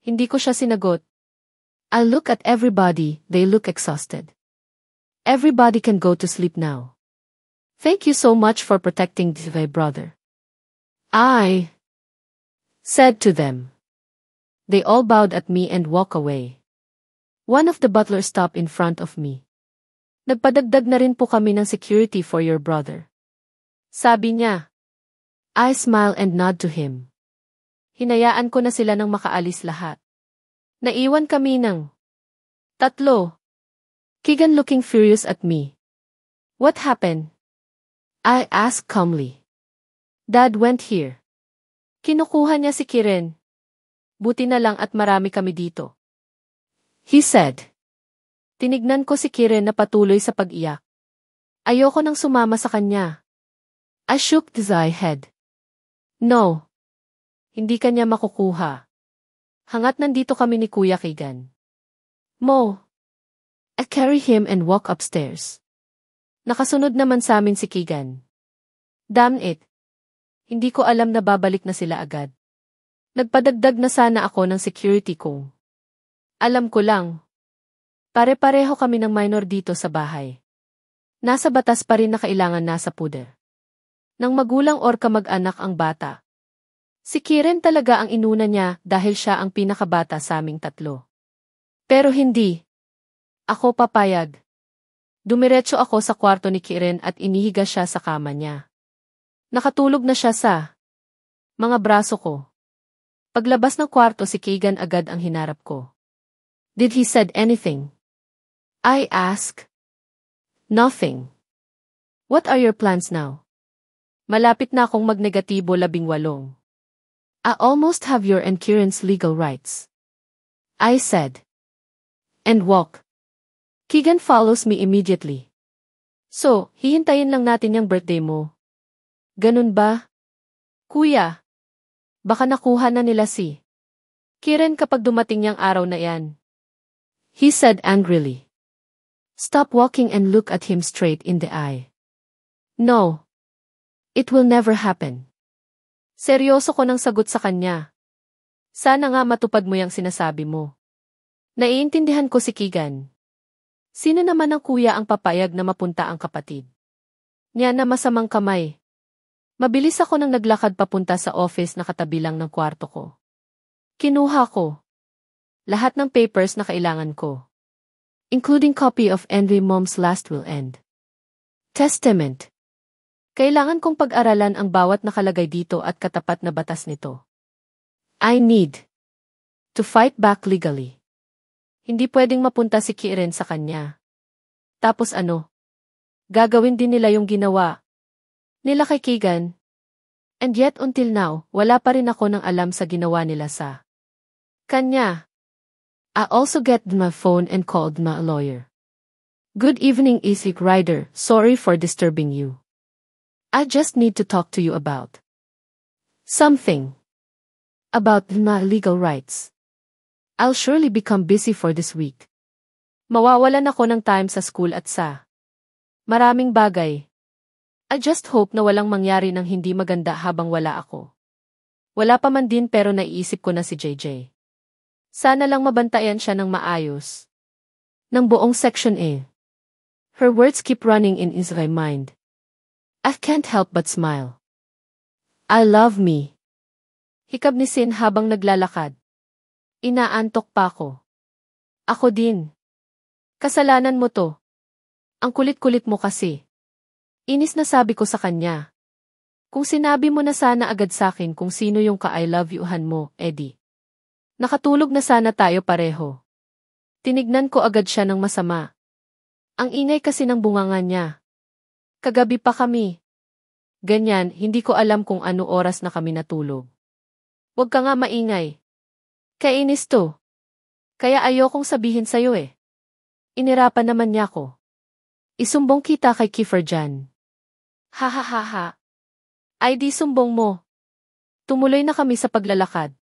Hindi ko siya sinagot. I look at everybody, they look exhausted. Everybody can go to sleep now. Thank you so much for protecting my brother. I said to them. They all bowed at me and walked away. One of the butlers stopped in front of me. Nagpadagdag na rin po kami ng security for your brother. Sabi niya. I smile and nod to him. Hinayaan ko na sila nang makaalis lahat. Naiwan kami ng tatlo. Keegan looking furious at me. What happened? I asked calmly. Dad went here. Kinukuha niya si Kiren. Buti na lang at marami kami dito. He said. Tinignan ko si Kiren na patuloy sa pag-iyak. Ayoko nang sumama sa kanya. I shook his head. No. Hindi kanya makukuha. Hangat nandito kami ni Kuya Keegan. Mo. I carry him and walk upstairs. Nakasunod naman sa amin si Keegan. Damn it. Hindi ko alam na babalik na sila agad. Nagpadagdag na sana ako ng security ko. Alam ko lang. Pare-pareho kami ng minor dito sa bahay. Nasa batas pa rin na kailangan nasa puder. Nang magulang or kamag-anak ang bata. Si Kiren talaga ang inuna niya dahil siya ang pinakabata sa aming tatlo. Pero hindi. Ako papayag. Dumiretso ako sa kwarto ni Kiren at inihiga siya sa kama niya. Nakatulog na siya sa mga braso ko. Paglabas ng kwarto si Keegan agad ang hinarap ko. Did he said anything? I asked. Nothing. What are your plans now? Malapit na akong magnegatibo 18. I almost have your and Kiren's legal rights. I said. And walk. Keegan follows me immediately. So, hihintayin lang natin yung birthday mo. Ganun ba? Kuya. Baka nakuha na nila si Kiren kapag dumating yung araw na yan. He said angrily. Stop walking and look at him straight in the eye. No. It will never happen. Seryoso ko nang sagot sa kanya. Sana nga matupad mo yung sinasabi mo. Naiintindihan ko si Keegan. Sino naman ang kuya ang papayag na mapunta ang kapatid? Niya na masamang kamay. Mabilis ako nang naglakad papunta sa office na katabi lang ng kwarto ko. Kinuha ko lahat ng papers na kailangan ko. Including copy of Henry Mom's last will and testament. Kailangan kong pag-aralan ang bawat nakalagay dito at katapat na batas nito. I need to fight back legally. Hindi pwedeng mapunta si Kiren sa kanya. Tapos ano? Gagawin din nila yung ginawa nila kay Keegan. And yet until now, wala pa rin ako ng alam sa ginawa nila sa kanya. I also get my phone and called my lawyer. Good evening, Isaac Ryder. Sorry for disturbing you. I just need to talk to you about something. About my legal rights. I'll surely become busy for this week. Mawawalan ako ng time sa school at sa maraming bagay. I just hope na walang mangyari ng hindi maganda habang wala ako. Wala pa man din pero naiisip ko na si JJ. Sana lang mabantayan siya ng maayos. Ng buong section A. Her words keep running in my mind. I can't help but smile. I love me. Hikab ni Sin habang naglalakad. Inaantok pa ako. Ako din. Kasalanan mo to. Ang kulit-kulit mo kasi. Inis na sabi ko sa kanya. Kung sinabi mo na sana agad sa akin kung sino yung ka-I love youhan mo, Eddie. Nakatulog na sana tayo pareho. Tinignan ko agad siya ng masama. Ang ingay kasi ng bunganga niya. Kagabi pa kami. Ganyan, hindi ko alam kung ano oras na kami natulog. Huwag ka nga maingay. Kainis to. Kaya ayokong sabihin sa'yo eh. Inirapan naman niya ko. Isumbong kita kay Kiefer dyan. Ha ha ha ha. Ay di sumbong mo. Tumuloy na kami sa paglalakad.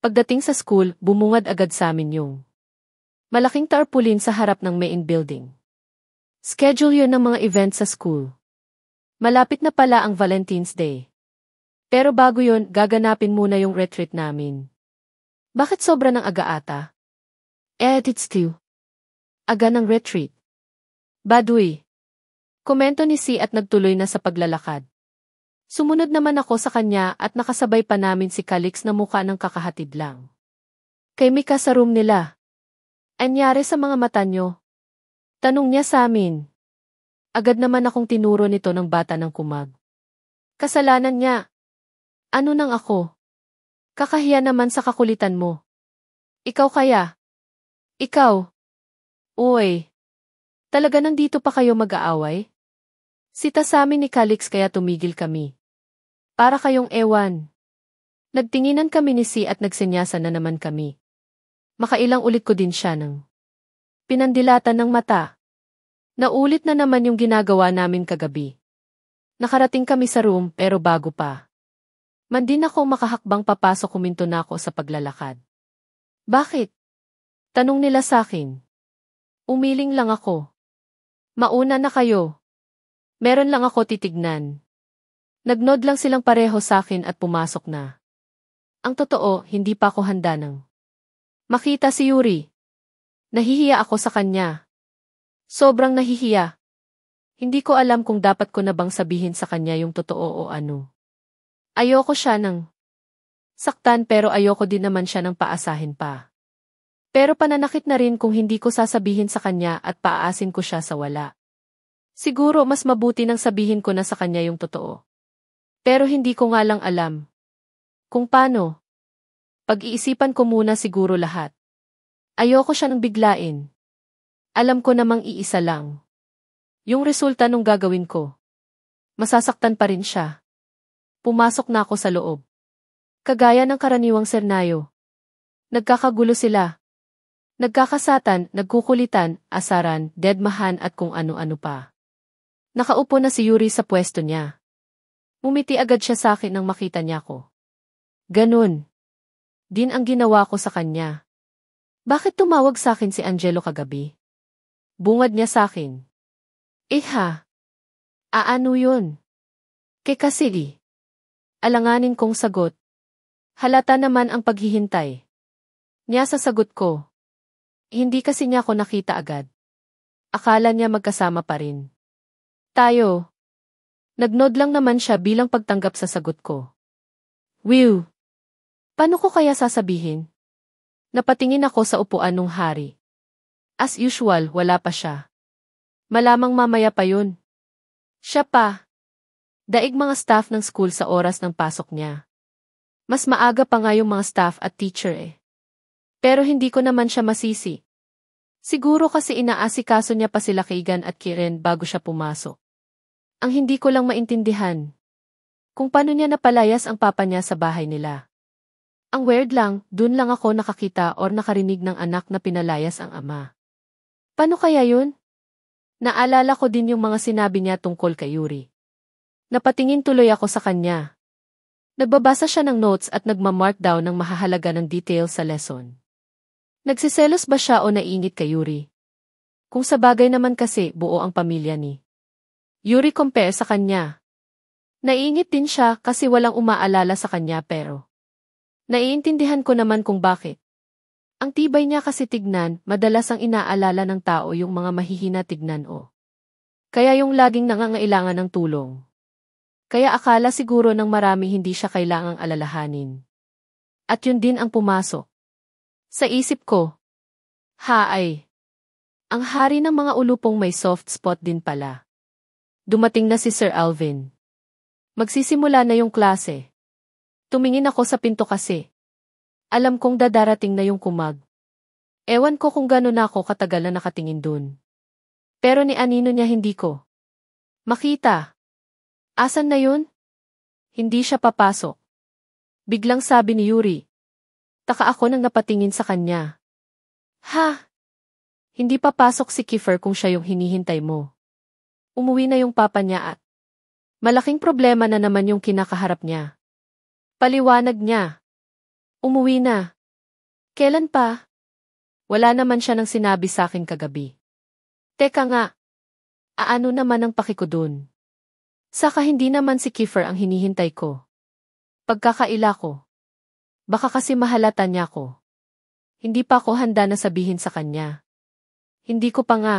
Pagdating sa school, bumungad agad sa amin yung malaking tarpaulin sa harap ng main building. Schedule yun ng mga event sa school. Malapit na pala ang Valentine's Day. Pero bago yun, gaganapin muna yung retreat namin. Bakit sobra ng aga ata? It's too. Aga ng retreat. Baduy. Komento ni Si at nagtuloy na sa paglalakad. Sumunod naman ako sa kanya at nakasabay pa namin si Calix na mukha ng kakahatid lang. Kay Mika sa room nila. Anyari sa mga mata nyo? Tanong niya sa amin. Agad naman akong tinuro nito ng bata ng kumag. Kasalanan niya. Ano nang ako? Kakahiya naman sa kakulitan mo. Ikaw kaya? Ikaw? Uy. Talaga nandito pa kayo mag-aaway? Sita sa amin ni Calix kaya tumigil kami. Para kayong ewan. Nagtinginan kami ni Si at nagsenyasan na naman kami. Makailang ulit ko din siya ng pinandilatan ng mata. Naulit na naman yung ginagawa namin kagabi. Nakarating kami sa room pero bago pa. Man din ako makahakbang papasok kuminto na ako sa paglalakad. Bakit? Tanong nila sa akin. Umiling lang ako. Mauna na kayo. Meron lang ako titignan. Nagnod lang silang pareho sa akin at pumasok na. Ang totoo, hindi pa ako handa ng makita si Yuri. Nahihiya ako sa kanya. Sobrang nahihiya. Hindi ko alam kung dapat ko na bang sabihin sa kanya yung totoo o ano. Ayoko siya ng saktan pero ayoko din naman siya ng paasahin pa. Pero pananakit na rin kung hindi ko sasabihin sa kanya at paaasin ko siya sa wala. Siguro mas mabuti nang sabihin ko na sa kanya yung totoo. Pero hindi ko nga lang alam. Kung paano? Pag-iisipan ko muna siguro lahat. Ayoko siya nang biglain. Alam ko namang iisa lang. Yung resulta nung gagawin ko. Masasaktan pa rin siya. Pumasok na ako sa loob. Kagaya ng karaniwang sernayo. Nagkakagulo sila. Nagkakasatan, nagkukulitan, asaran, dedmahan at kung ano-ano pa. Nakaupo na si Yuri sa pwesto niya. Mumiti agad siya sa akin nang makita niya ko. Ganun. Din ang ginawa ko sa kanya. Bakit tumawag sa akin si Angelo kagabi? Bungad niya sa akin. Ha? Aano yun? Kasi. Alanganin kong sagot. Halata naman ang paghihintay. Niya sa sagot ko. Hindi kasi niya ako nakita agad. Akala niya magkasama pa rin. Tayo. Nagnod lang naman siya bilang pagtanggap sa sagot ko. Wiw. Paano ko kaya sasabihin? Napatingin ako sa upuan nung hari. As usual, wala pa siya. Malamang mamaya pa yun. Siya pa. Daig mga staff ng school sa oras ng pasok niya. Mas maaga pa nga yung mga staff at teacher eh. Pero hindi ko naman siya masisi. Siguro kasi inaasikaso niya pa sila Kaigan at Kiren bago siya pumasok. Ang hindi ko lang maintindihan. Kung paano niya napalayas ang papa niya sa bahay nila. Ang weird lang, dun lang ako nakakita or nakarinig ng anak na pinalayas ang ama. Paano kaya yun? Naalala ko din yung mga sinabi niya tungkol kay Yuri. Napatingin tuloy ako sa kanya. Nagbabasa siya ng notes at nagmamark down ng mahahalaga ng details sa lesson. Nagsiselos ba siya o naiingit kay Yuri? Kung sa bagay naman kasi buo ang pamilya ni Yuri compare sa kanya. Naiingit din siya kasi walang umaalala sa kanya pero naiintindihan ko naman kung bakit. Ang tibay niya kasi tignan, madalas ang inaalala ng tao yung mga mahihina tignan o. Kaya yung laging nangangailangan ng tulong. Kaya akala siguro ng marami hindi siya kailangang alalahanin. At yun din ang pumasok. Sa isip ko. Haay. Ang hari ng mga ulupong may soft spot din pala. Dumating na si Sir Alvin. Magsisimula na yung klase. Tumingin ako sa pinto kasi. Alam kong dadarating na yung kumag. Ewan ko kung gano'n ako katagal na nakatingin dun. Pero ni anino niya hindi ko makita. Asan na yun? Hindi siya papasok. Biglang sabi ni Yuri. Taka ako nang napatingin sa kanya. Ha? Hindi papasok si Kiefer kung siya yung hinihintay mo. Umuwi na yung papa niya at malaking problema na naman yung kinakaharap niya. Paliwanag niya. Umuwi na. Kailan pa? Wala naman siya nang sinabi sa akin kagabi. Teka nga. Aano naman ang paki ko dun? Saka hindi naman si Kiefer ang hinihintay ko. Pagkakaila ko. Baka kasi mahalata niya ko. Hindi pa ako handa na sabihin sa kanya. Hindi ko pa nga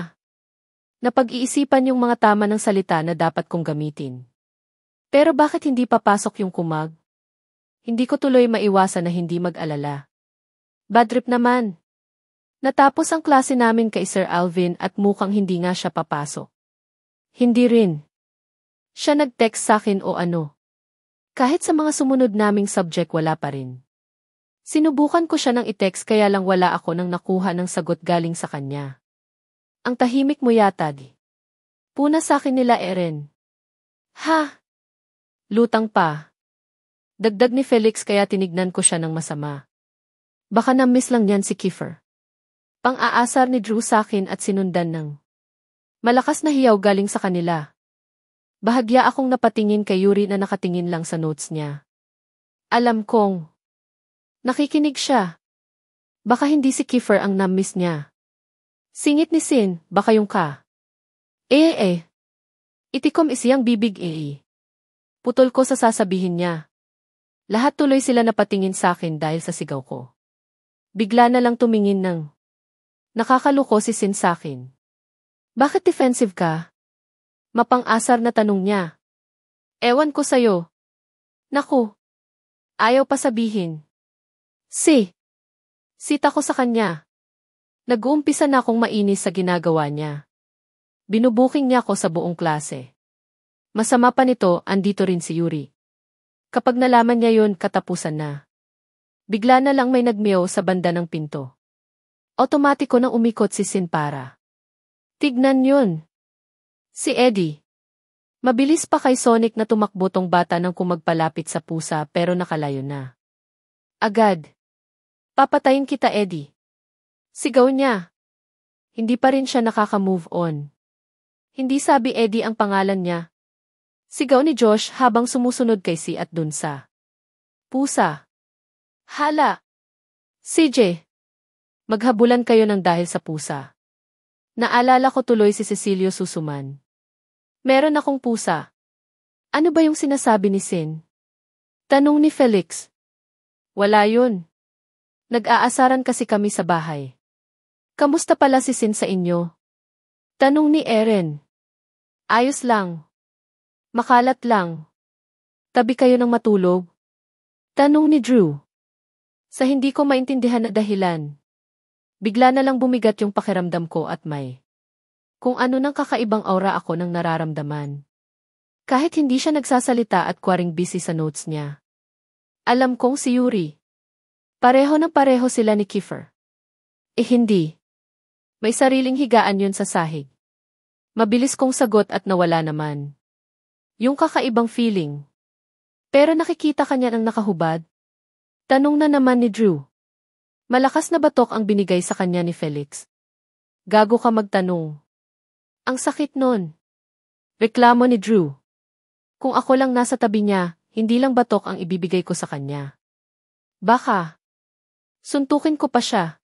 napag-iisipan yung mga tama ng salita na dapat kong gamitin. Pero bakit hindi papasok yung kumag? Hindi ko tuloy maiwasan na hindi mag-alala. Bad trip naman. Natapos ang klase namin kay Sir Alvin at mukhang hindi nga siya papasok. Hindi rin. Siya nag-text sa akin o ano. Kahit sa mga sumunod naming subject wala pa rin. Sinubukan ko siya ng i-text kaya lang wala ako nang nakuha ng sagot galing sa kanya. Ang tahimik mo yata di. Puna sa akin nila Eren. Ha? Lutang pa. Dagdag ni Felix kaya tinignan ko siya ng masama. Baka na-miss lang niyan si Kiefer. Pang-aasar ni Drew sa akin at sinundan ng malakas na hiyaw galing sa kanila. Bahagya akong napatingin kay Yuri na nakatingin lang sa notes niya. Alam kong nakikinig siya. Baka hindi si Kiefer ang na-miss niya. Singit ni Sin, baka yung ka. Itikom isiyang bibig Putol ko sa sasabihin niya. Lahat tuloy sila napatingin sa akin dahil sa sigaw ko. Bigla na lang tumingin ng nakakaluko si Sin sa akin. Bakit defensive ka? Mapang-asar na tanong niya. Ewan ko sa'yo. Naku. Ayaw pa sabihin. Sita ko sa kanya. Nag-uumpisa na akong mainis sa ginagawa niya. Binubuking niya ako sa buong klase. Masama pa nito, andito rin si Yuri. Kapag nalaman niya yun, katapusan na. Bigla na lang may nagmeow sa banda ng pinto. Otomatiko nang umikot si Sin para tignan yun. Si Eddie. Mabilis pa kay Sonic na tumakbo tong bata nang kumagpalapit sa pusa pero nakalayo na. Agad. Papatayin kita, Eddie. Sigaw niya. Hindi pa rin siya nakaka-move on. Hindi sabi Eddie ang pangalan niya. Sigaw ni Josh habang sumusunod kay Si at dun sa pusa. Hala! CJ! Maghabulan kayo ng dahil sa pusa. Naalala ko tuloy si Cecilio Susuman. Meron akong pusa. Ano ba yung sinasabi ni Sin? Tanong ni Felix. Wala yun. Nag-aasaran kasi kami sa bahay. Kamusta pala si Sin sa inyo? Tanong ni Eren. Ayos lang. Makalat lang. Tabi kayo ng matulog? Tanong ni Drew. Sa hindi ko maintindihan na dahilan. Bigla na lang bumigat yung pakiramdam ko at may kung ano nang kakaibang aura ako nang nararamdaman. Kahit hindi siya nagsasalita at kwaring busy sa notes niya. Alam kong si Yuri. Pareho ng pareho sila ni Kiefer. Hindi. May sariling higaan yun sa sahig. Mabilis kong sagot at nawala naman. Yung kakaibang feeling. Pero nakikita ka niya ng nakahubad? Tanong na naman ni Drew. Malakas na batok ang binigay sa kanya ni Felix. Gago ka magtanong. Ang sakit nun. Reklamo ni Drew. Kung ako lang nasa tabi niya, hindi lang batok ang ibibigay ko sa kanya. Baka. Suntukin ko pa siya.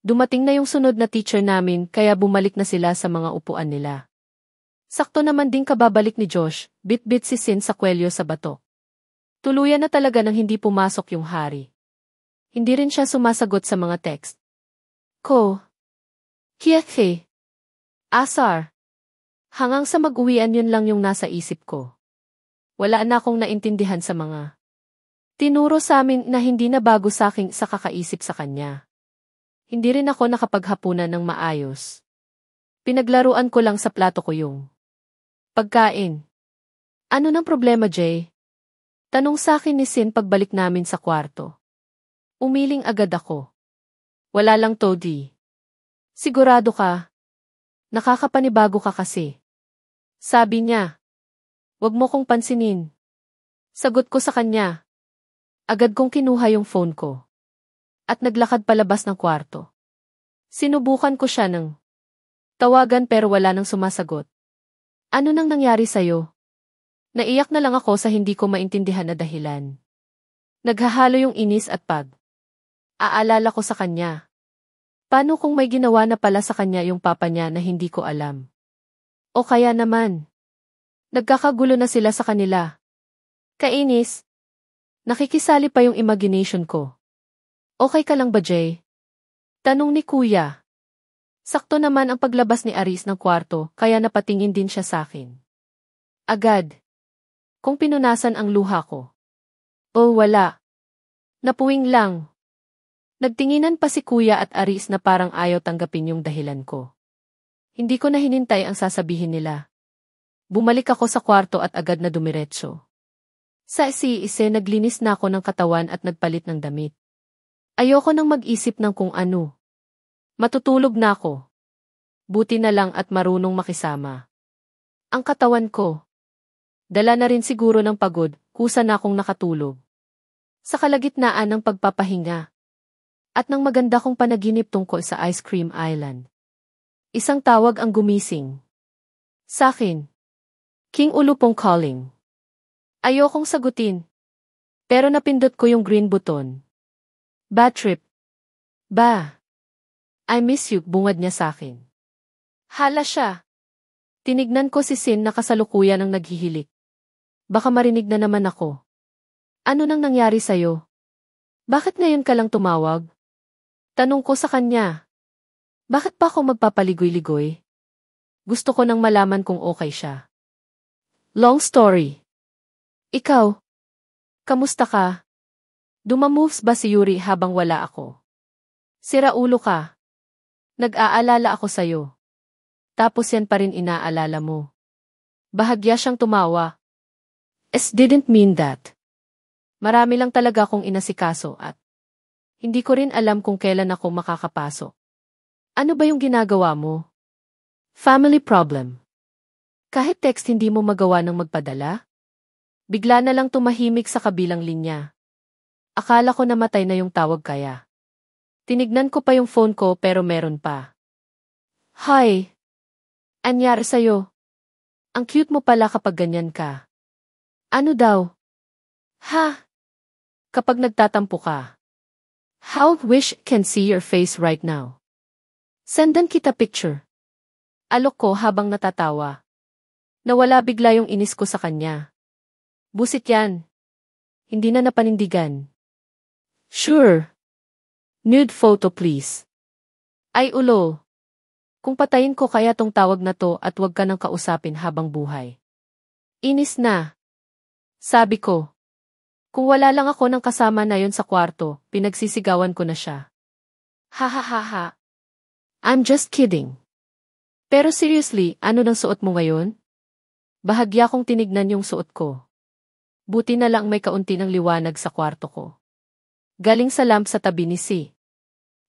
Dumating na yung sunod na teacher namin kaya bumalik na sila sa mga upuan nila. Sakto naman din kababalik ni Josh, bit-bit si Sin sa kwelyo sa bato. Tuluyan na talaga nang hindi pumasok yung hari. Hindi rin siya sumasagot sa mga text. Kiefe. Asar. Hanggang sa mag-uwian yun lang yung nasa isip ko. Wala na akong naintindihan sa mga tinuro sa amin na hindi na bago sa akin sa kakaisip sa kanya. Hindi rin ako nakapaghapunan ng maayos. Pinaglaruan ko lang sa plato ko yung pagkain. Ano nang problema, Jay? Tanong sa akin ni Sin pagbalik namin sa kwarto. Umiling agad ako. Wala lang Todi. Sigurado ka? Nakakapanibago ka kasi. Sabi niya. Wag mo kong pansinin. Sagot ko sa kanya. Agad kong kinuha yung phone ko. At naglakad palabas ng kwarto. Sinubukan ko siya ng tawagan pero wala nang sumasagot. Ano nang nangyari sa'yo? Naiyak na lang ako sa hindi ko maintindihan na dahilan. Naghahalo yung inis at aalala ko sa kanya. Paano kung may ginawa na pala sa kanya yung papa niya na hindi ko alam? O kaya naman, nagkakagulo na sila sa kanila. Kainis. Nakikisali pa yung imagination ko. Okay ka lang ba, Jay? Tanong ni Kuya. Sakto naman ang paglabas ni Aris ng kwarto kaya napatingin din siya sa akin. Agad. Kung pinunasan ang luha ko. O wala. Napuwing lang. Nagtinginan pa si Kuya at Aris na parang ayaw tanggapin yung dahilan ko. Hindi ko na hinintay ang sasabihin nila. Bumalik ako sa kwarto at agad na dumiretso. Sa isi naglinis na ako ng katawan at nagpalit ng damit. Ayoko nang mag-isip ng kung ano. Matutulog na ako. Buti na lang at marunong makisama. Ang katawan ko. Dala na rin siguro ng pagod, kusa na akong nakatulog. Sa kalagitnaan ng pagpapahinga. At nang maganda kong panaginip tungkol sa Ice Cream Island. Isang tawag ang gumising. Sa'kin. King Ulupong calling. Ayokong sagutin. Pero napindot ko yung green button. Bad trip. Ba. I miss you, bungad niya sa'kin. Hala siya. Tinignan ko si Sin na kasalukuyan ang naghihilik. Baka marinig na naman ako. Ano nang nangyari sa'yo? Bakit ngayon ka lang tumawag? Tanong ko sa kanya. Bakit pa ako magpapaligoy-ligoy? Gusto ko nang malaman kung okay siya. Long story. Ikaw? Kamusta ka? Dumamoves ba si Yuri habang wala ako? Sira ulo ka. Nag-aalala ako sa'yo. Tapos yan pa rin inaalala mo. Bahagya siyang tumawa. Didn't mean that. Marami lang talaga akong inasikaso at hindi ko rin alam kung kailan ako makakapasok. Ano ba yung ginagawa mo? Family problem. Kahit text hindi mo magawa ng magpadala? Bigla na lang tumahimik sa kabilang linya. Akala ko namatay na yung tawag kaya. Tinignan ko pa yung phone ko pero meron pa. Hi. Anyari sa'yo? Ang cute mo pala kapag ganyan ka. Ano daw? Ha? Kapag nagtatampo ka. How wish can see your face right now. Sendan kita picture. Alok ko habang natatawa. Nawala bigla yung inis ko sa kanya. Busit yan. Hindi na napanindigan. Sure. Nude photo please. Ay ulo. Kung patayin ko kaya tong tawag na to at wag ka nang kausapin habang buhay. Inis na. Sabi ko. Kung wala lang ako ng kasama na yon sa kwarto, pinagsisigawan ko na siya. Ha ha ha ha. I'm just kidding. Pero seriously, ano nang suot mo ngayon? Bahagya kong tinignan yung suot ko. Buti na lang may kaunti ng liwanag sa kwarto ko. Galing sa lamp sa tabi ni si.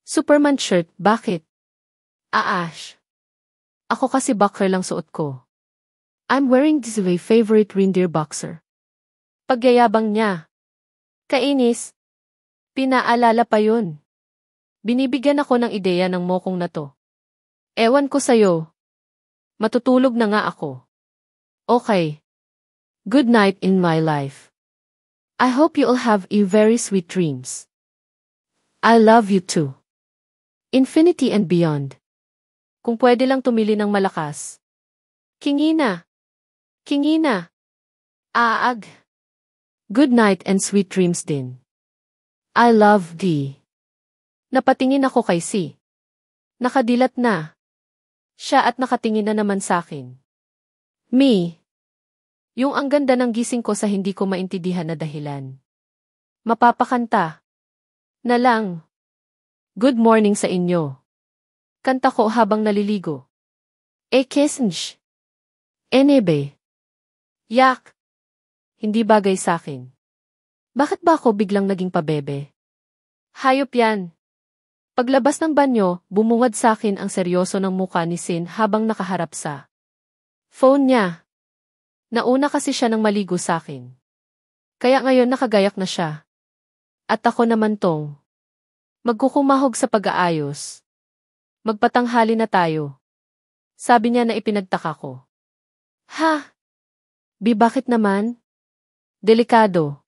Superman shirt, bakit? Aash. Ako kasi boxer lang suot ko. I'm wearing this way favorite reindeer boxer. Pagyayabang niya. Kainis. Pinaalala pa yun. Binibigyan ako ng ideya ng mokong na to. Ewan ko sa'yo. Matutulog na nga ako. Okay. Good night in my life. I hope you'll have a very sweet dreams. I love you too. Infinity and beyond. Kung pwede lang tumili ng malakas. Kingina. Kingina. Aag. Good night and sweet dreams din. I love thee. Napatingin ako kay si. Nakadilat na. Siya at nakatingin na naman sa akin. Me. Yung ang ganda ng gising ko sa hindi ko maintindihan na dahilan. Mapapakanta. Na lang. Good morning sa inyo. Kanta ko habang naliligo. Kesnj. Enebe. Yak. Hindi bagay sa akin. Bakit ba ako biglang naging pabebe? Hayop yan. Paglabas ng banyo, bumungad sa akin ang seryoso ng muka ni Sin habang nakaharap sa phone niya. Nauna kasi siya nang maligo sa akin. Kaya ngayon nakagayak na siya. At ako naman tong magkukumahog sa pag-aayos. Magpatanghali na tayo. Sabi niya na ipinagtaka ko. Ha? Bakit naman? Delikado.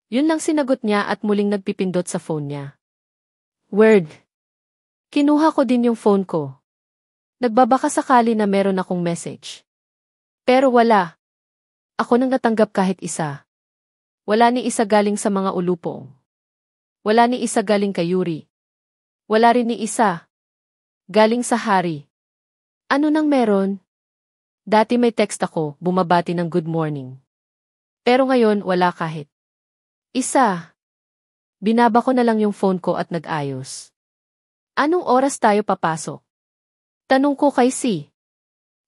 Yun lang sinagot niya at muling nagpipindot sa phone niya. Word. Kinuha ko din yung phone ko. Nagbabaka sakali na meron akong message. Pero wala. Ako nang natanggap kahit isa. Wala ni isa galing sa mga ulupong. Wala ni isa galing kay Yuri. Wala rin ni isa galing sa hari. Ano nang meron? Dati may text ako, bumabati ng good morning. Pero ngayon wala kahit isa. Binaba ko na lang yung phone ko at nag-ayos. Anong oras tayo papasok? Tanong ko kay Si.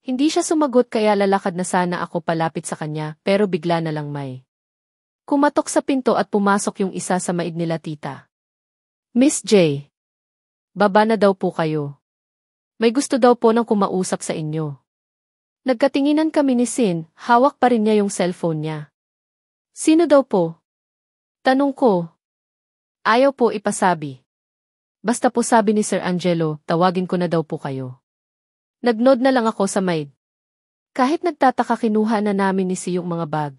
Hindi siya sumagot kaya lalakad na sana ako palapit sa kanya pero bigla na lang may kumatok sa pinto at pumasok yung isa sa maid nila tita. Miss J. Baba na daw po kayo. May gusto daw po ng kumausap sa inyo. Nagkatinginan kami ni Sin, hawak pa rin niya yung cellphone niya. Sino daw po? Tanong ko. Ayaw po ipasabi. Basta po sabi ni Sir Angelo, tawagin ko na daw po kayo. Nagnod na lang ako sa maid. Kahit nagtataka kinuha na namin ni Si yung mga bag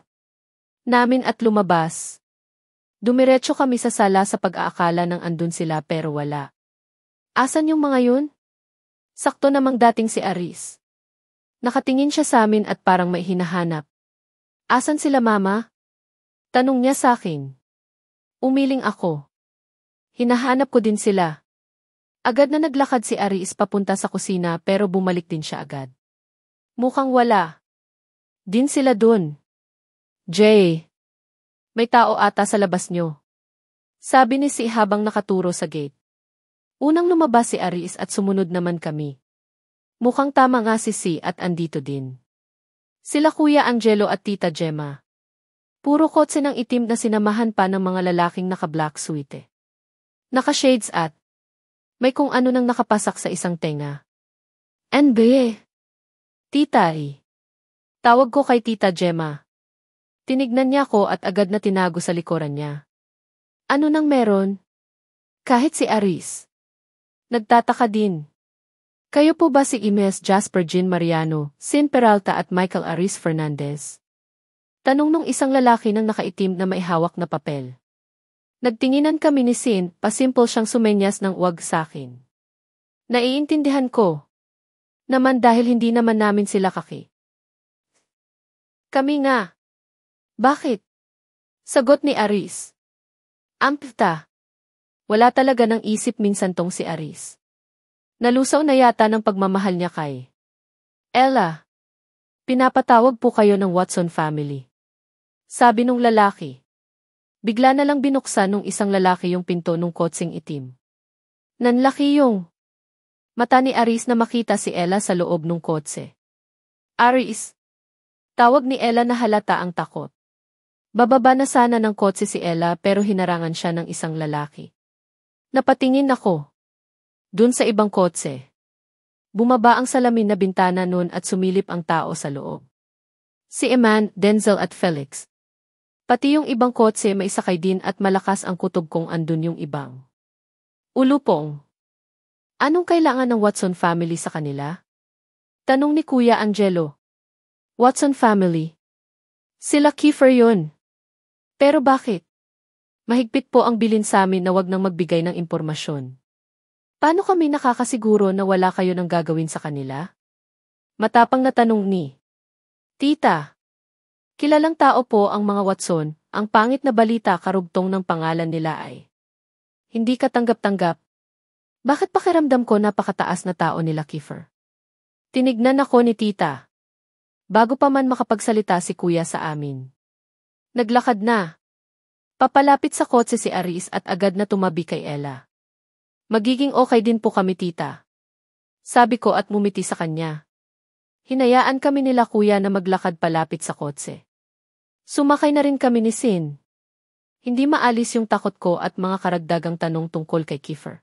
namin at lumabas. Dumiretso kami sa sala sa pag-aakala ng andun sila pero wala. Asan yung mga yun? Sakto namang dating si Aris. Nakatingin siya sa amin at parang may hinahanap. Asan sila mama? Tanong niya sa akin. Umiling ako. Hinahanap ko din sila. Agad na naglakad si Aris papunta sa kusina pero bumalik din siya agad. Mukhang wala. Din sila dun. Jay. May tao ata sa labas nyo. Sabi ni Si habang nakaturo sa gate. Unang lumabas si Aris at sumunod naman kami. Mukhang tama nga si Si at andito din. Sila Kuya Angelo at Tita Gemma. Puro kotse ng itim na sinamahan pa ng mga lalaking naka-black suite. Naka-shades at may kung ano nang nakapasak sa isang tenga. NBA. Tita I. Tawag ko kay Tita Gemma. Tinignan niya ko at agad na tinago sa likuran niya. Ano nang meron? Kahit si Aris. Nagtataka din. Kayo po ba si Ines Jasper Jean Mariano, Sin Peralta at Michael Aris Fernandez? Tanong nung isang lalaki nang nakaitim na may hawak na papel. Nagtinginan kami ni Sin, pasimple siyang sumenyas ng wag sakin. Naiintindihan ko. Naman dahil hindi naman namin sila kaki. Kami nga. Bakit? Sagot ni Aris. Ampta. Wala talaga ng isip minsan tong si Aris. Nalusaw na yata ng pagmamahal niya kay Ella. Pinapatawag po kayo ng Watson family. Sabi nung lalaki. Bigla na lang binuksan nung isang lalaki yung pinto nung kotseng itim. Nanlaki yung mata ni Aris na makita si Ella sa loob nung kotse. Aris. Tawag ni Ella na halata ang takot. Bababa na sana ng kotse si Ella pero hinarangan siya ng isang lalaki. Napatingin ako. Dun sa ibang kotse. Bumaba ang salamin na bintana nun at sumilip ang tao sa loob. Si Eman, Denzel at Felix. Pati yung ibang kotse may sakay din at malakas ang kutob kung andun yung ibang ulupong. Anong kailangan ng Watson family sa kanila? Tanong ni Kuya Angelo. Watson family? Sila Kiefer yun. Pero bakit? Mahigpit po ang bilin sa amin na wag nang magbigay ng impormasyon. Paano kami nakakasiguro na wala kayo nang gagawin sa kanila? Matapang na tanong ni Tita. Kilalang tao po ang mga Watson, ang pangit na balita karugtong ng pangalan nila ay hindi katanggap-tanggap. Bakit pakiramdam ko napakataas na tao nila Kiefer? Tinignan ako ni Tita. Bago pa man makapagsalita si Kuya sa amin. Naglakad na. Papalapit sa kotse si Aris at agad na tumabi kay Ella. Magiging okay din po kami tita. Sabi ko at mumiti sa kanya. Hinayaan kami nila kuya na maglakad palapit sa kotse. Sumakay na rin kami ni Sin. Hindi maalis yung takot ko at mga karagdagang tanong tungkol kay Kiefer.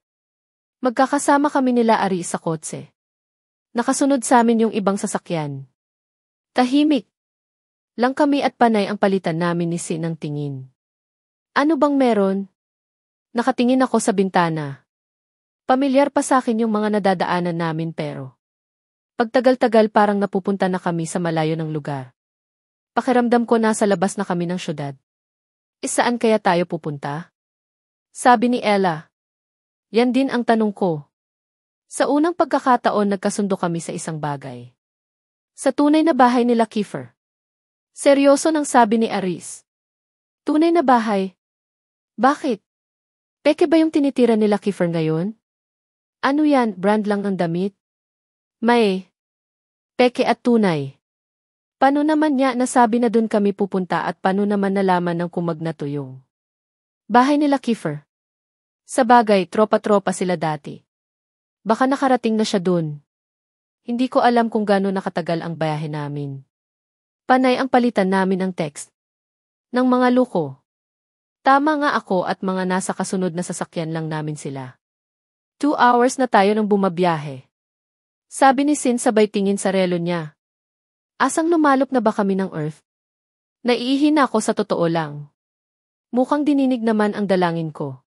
Magkakasama kami nila Aris sa kotse. Nakasunod sa amin yung ibang sasakyan. Tahimik lang kami at panay ang palitan namin ni Sin ng tingin. Ano bang meron? Nakatingin ako sa bintana. Pamilyar pa sa akin yung mga nadadaanan namin pero pagtagal-tagal parang napupunta na kami sa malayo ng lugar. Pakiramdam ko nasa labas na kami ng syudad. Saan kaya tayo pupunta? Sabi ni Ella. Yan din ang tanong ko. Sa unang pagkakataon nagkasundo kami sa isang bagay. Sa tunay na bahay nila Kiefer. Seryoso nang sabi ni Aris. Tunay na bahay? Bakit? Peke ba yung tinitira nila Kiefer ngayon? Ano yan, brand lang ang damit? May peke at tunay. Paano naman niya nasabi na dun kami pupunta at paano naman nalaman ng kumagnato yung bahay nila Kiefer? Sa bagay, tropa-tropa sila dati. Baka nakarating na siya dun. Hindi ko alam kung gaano nakatagal ang biyahe namin. Panay ang palitan namin ng text. Ng mga luko. Tama nga ako at mga nasa kasunod na sasakyan lang namin sila. 2 hours na tayo nang bumabiyahe. Sabi ni Sin sabay tingin sa relo niya. Asang lumalop na ba kami ng Earth? Naiihi na ako sa totoo lang. Mukhang dininig naman ang dalangin ko.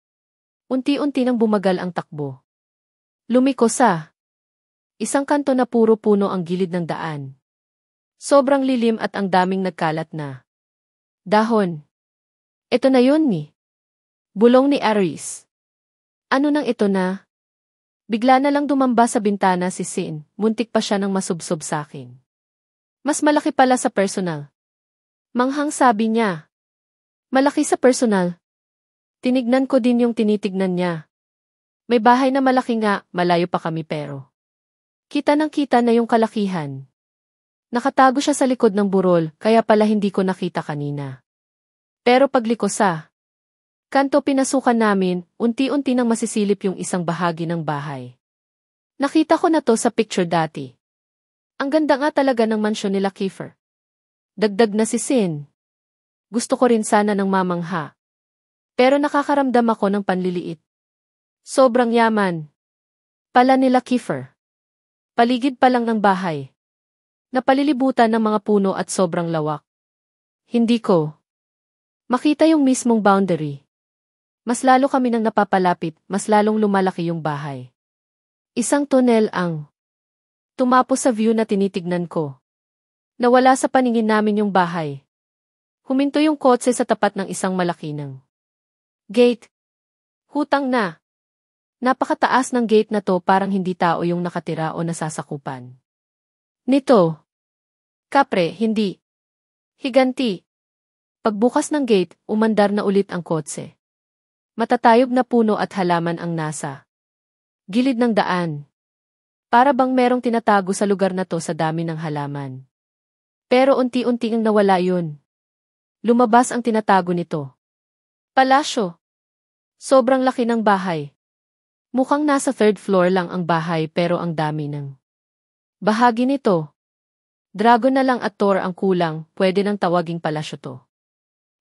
Unti-unti nang bumagal ang takbo. Lumiko sa isang kanto na puro puno ang gilid ng daan. Sobrang lilim at ang daming nagkalat na dahon. Ito na yun ni. Bulong ni Aris. Ano nang ito na? Bigla na lang dumamba sa bintana si Sin, muntik pa siya nang masubsob sa akin. Mas malaki pala sa personal. Manghang sabi niya. Malaki sa personal. Tinignan ko din yung tinitignan niya. May bahay na malaki nga, malayo pa kami pero kita na yung kalakihan. Nakatago siya sa likod ng burol, kaya pala hindi ko nakita kanina. Pero pagliko sa kanto pinasukan namin, unti-unti nang masisilip yung isang bahagi ng bahay. Nakita ko na to sa picture dati. Ang ganda nga talaga ng mansyon nila Kiefer. Dagdag na si Sin. Gusto ko rin sana ng mamangha. Pero nakakaramdam ako ng panliliit. Sobrang yaman pala nila Kiefer. Paligid pa lang ng bahay. Napalilibutan ng mga puno at sobrang lawak. Hindi ko makita yung mismong boundary. Mas lalo kami nang napapalapit, mas lalong lumalaki yung bahay. Isang tunnel ang tumapos sa view na tinitignan ko. Nawala sa paningin namin yung bahay. Huminto yung kotse sa tapat ng isang malaki ng gate. Hutang na. Napakataas ng gate na to parang hindi tao yung nakatira o nasasakupan. Nito. Kapre, hindi. Higanti. Pagbukas ng gate, umandar na ulit ang kotse. Matatayog na puno at halaman ang nasa gilid ng daan. Para bang merong tinatago sa lugar na to sa dami ng halaman. Pero unti-unti ang nawala yun. Lumabas ang tinatago nito. Palasyo. Sobrang laki ng bahay. Mukhang nasa 3rd floor lang ang bahay pero ang dami ng bahagi nito. Dragon na lang at Thor ang kulang, pwede nang tawaging palasyo to.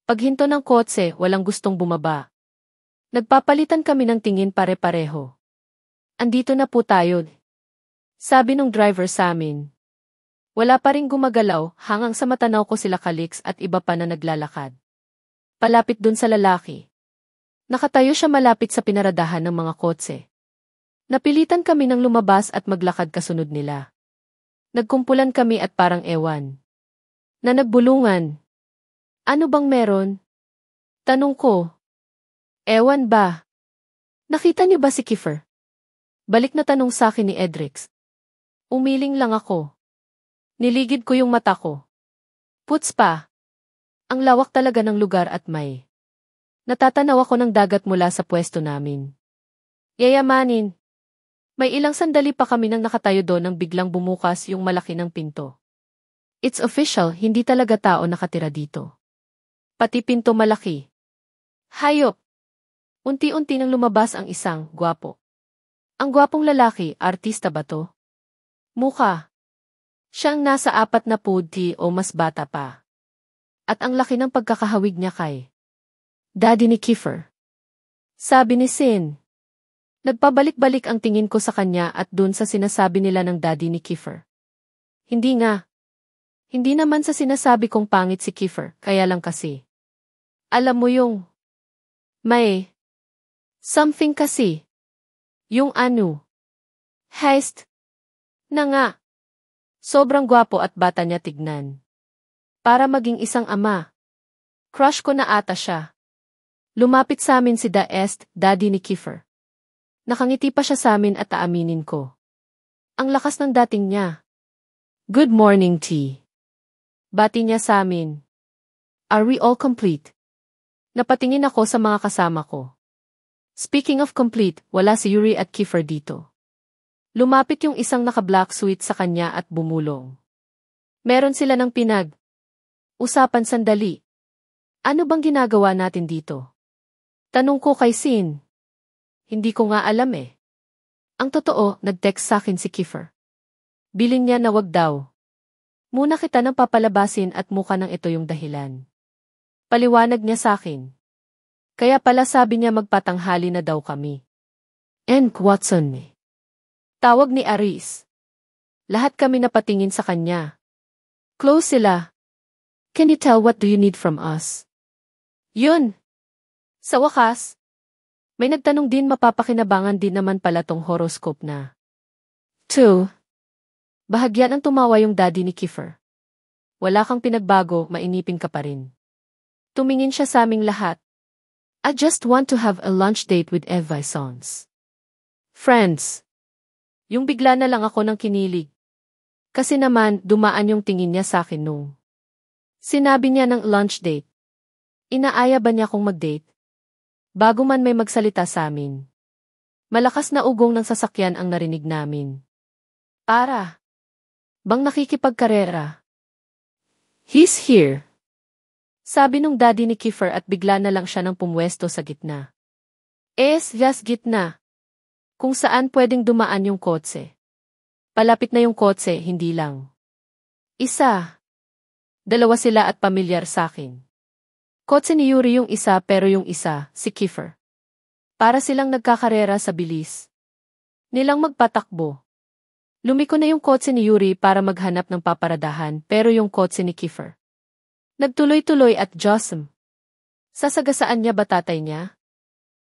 Paghinto ng kotse, walang gustong bumaba. Nagpapalitan kami ng tingin pare-pareho. Andito na po tayo. Sabi nung driver sa amin. Wala pa ring gumagalaw hanggang sa matanaw ko sila Calix at iba pa na naglalakad. Palapit dun sa lalaki. Nakatayo siya malapit sa pinaradahan ng mga kotse. Napilitan kami ng lumabas at maglakad kasunod nila. Nagkumpulan kami at parang ewan. Na nagbulungan. Ano bang meron? Tanong ko. Ewan ba? Nakita niyo ba si Kiefer? Balik na tanong sa akin ni Edrix. Umiling lang ako. Niligid ko yung mata ko. Puts pa. Ang lawak talaga ng lugar at may natatanaw ako ng dagat mula sa pwesto namin. Yayamanin. May ilang sandali pa kami nang nakatayo doon nang biglang bumukas yung malaki ng pinto. It's official, hindi talaga tao nakatira dito. Pati pinto malaki. Hayop! Unti-unti nang lumabas ang isang gwapo. Ang gwapong lalaki, artista ba to? Mukha. Siyang nasa 40 o mas bata pa. At ang laki ng pagkakahawig niya kay Daddy ni Kiefer. Sabi ni Sin. Nagpabalik-balik ang tingin ko sa kanya at dun sa sinasabi nila ng daddy ni Kiefer. Hindi nga. Hindi naman sa sinasabi kong pangit si Kiefer, kaya lang kasi. Alam mo yung may something kasi. Yung ano. Heist. Na nga. Sobrang gwapo at bata niya tignan. Para maging isang ama. Crush ko na ata siya. Lumapit sa amin si daddy ni Kiefer. Nakangiti pa siya sa amin at aaminin ko. Ang lakas ng dating niya. Good morning, T. Bati niya sa amin. Are we all complete? Napatingin ako sa mga kasama ko. Speaking of complete, wala si Yuri at Kiefer dito. Lumapit yung isang naka-black suit sa kanya at bumulong. Meron sila ng usapan sandali. Ano bang ginagawa natin dito? Tanong ko kay Sin. Hindi ko nga alam eh. Ang totoo, nag-text sa akin si Kiefer. Biling niya na wag daw. Muna kita nang papalabasin at mukha nang ito yung dahilan. Paliwanag niya sa akin. Kaya pala sabi niya magpatanghali na daw kami. And Watson eh. Tawag ni Aris. Lahat kami napatingin sa kanya. Close sila. Can you tell what do you need from us? Yun. Sa wakas, may nagtanong din mapapakinabangan din naman pala tong horoscope na. 2. Bahagyan ang tumawa yung daddy ni Kiefer. Wala kang pinagbago, mainipin ka pa rin. Tumingin siya sa aming lahat. I just want to have a lunch date with Eva Sons. Friends. Yung bigla na lang ako ng kinilig. Kasi naman, dumaan yung tingin niya sa akin nung. Sinabi niya ng lunch date. Inaaya ba niya akong mag-date? Bago man may magsalita sa amin. Malakas na ugong ng sasakyan ang narinig namin. Para. Bang nakikipagkarera. He's here. Sabi nung daddy ni Kiefer at bigla na lang siya ng pumwesto sa gitna. Yes, gitna. Kung saan pwedeng dumaan yung kotse. Palapit na yung kotse, hindi lang. Isa. Dalawa sila at pamilyar sa akin. Kotse ni Yuri yung isa pero yung isa, si Kiefer. Para silang nagkakarera sa bilis. Nilang magpatakbo. Lumiko na yung kotse ni Yuri para maghanap ng paparadahan pero yung kotse ni Kiefer. Nagtuloy-tuloy at Jossam. Sasagasaan niya ba tatay niya?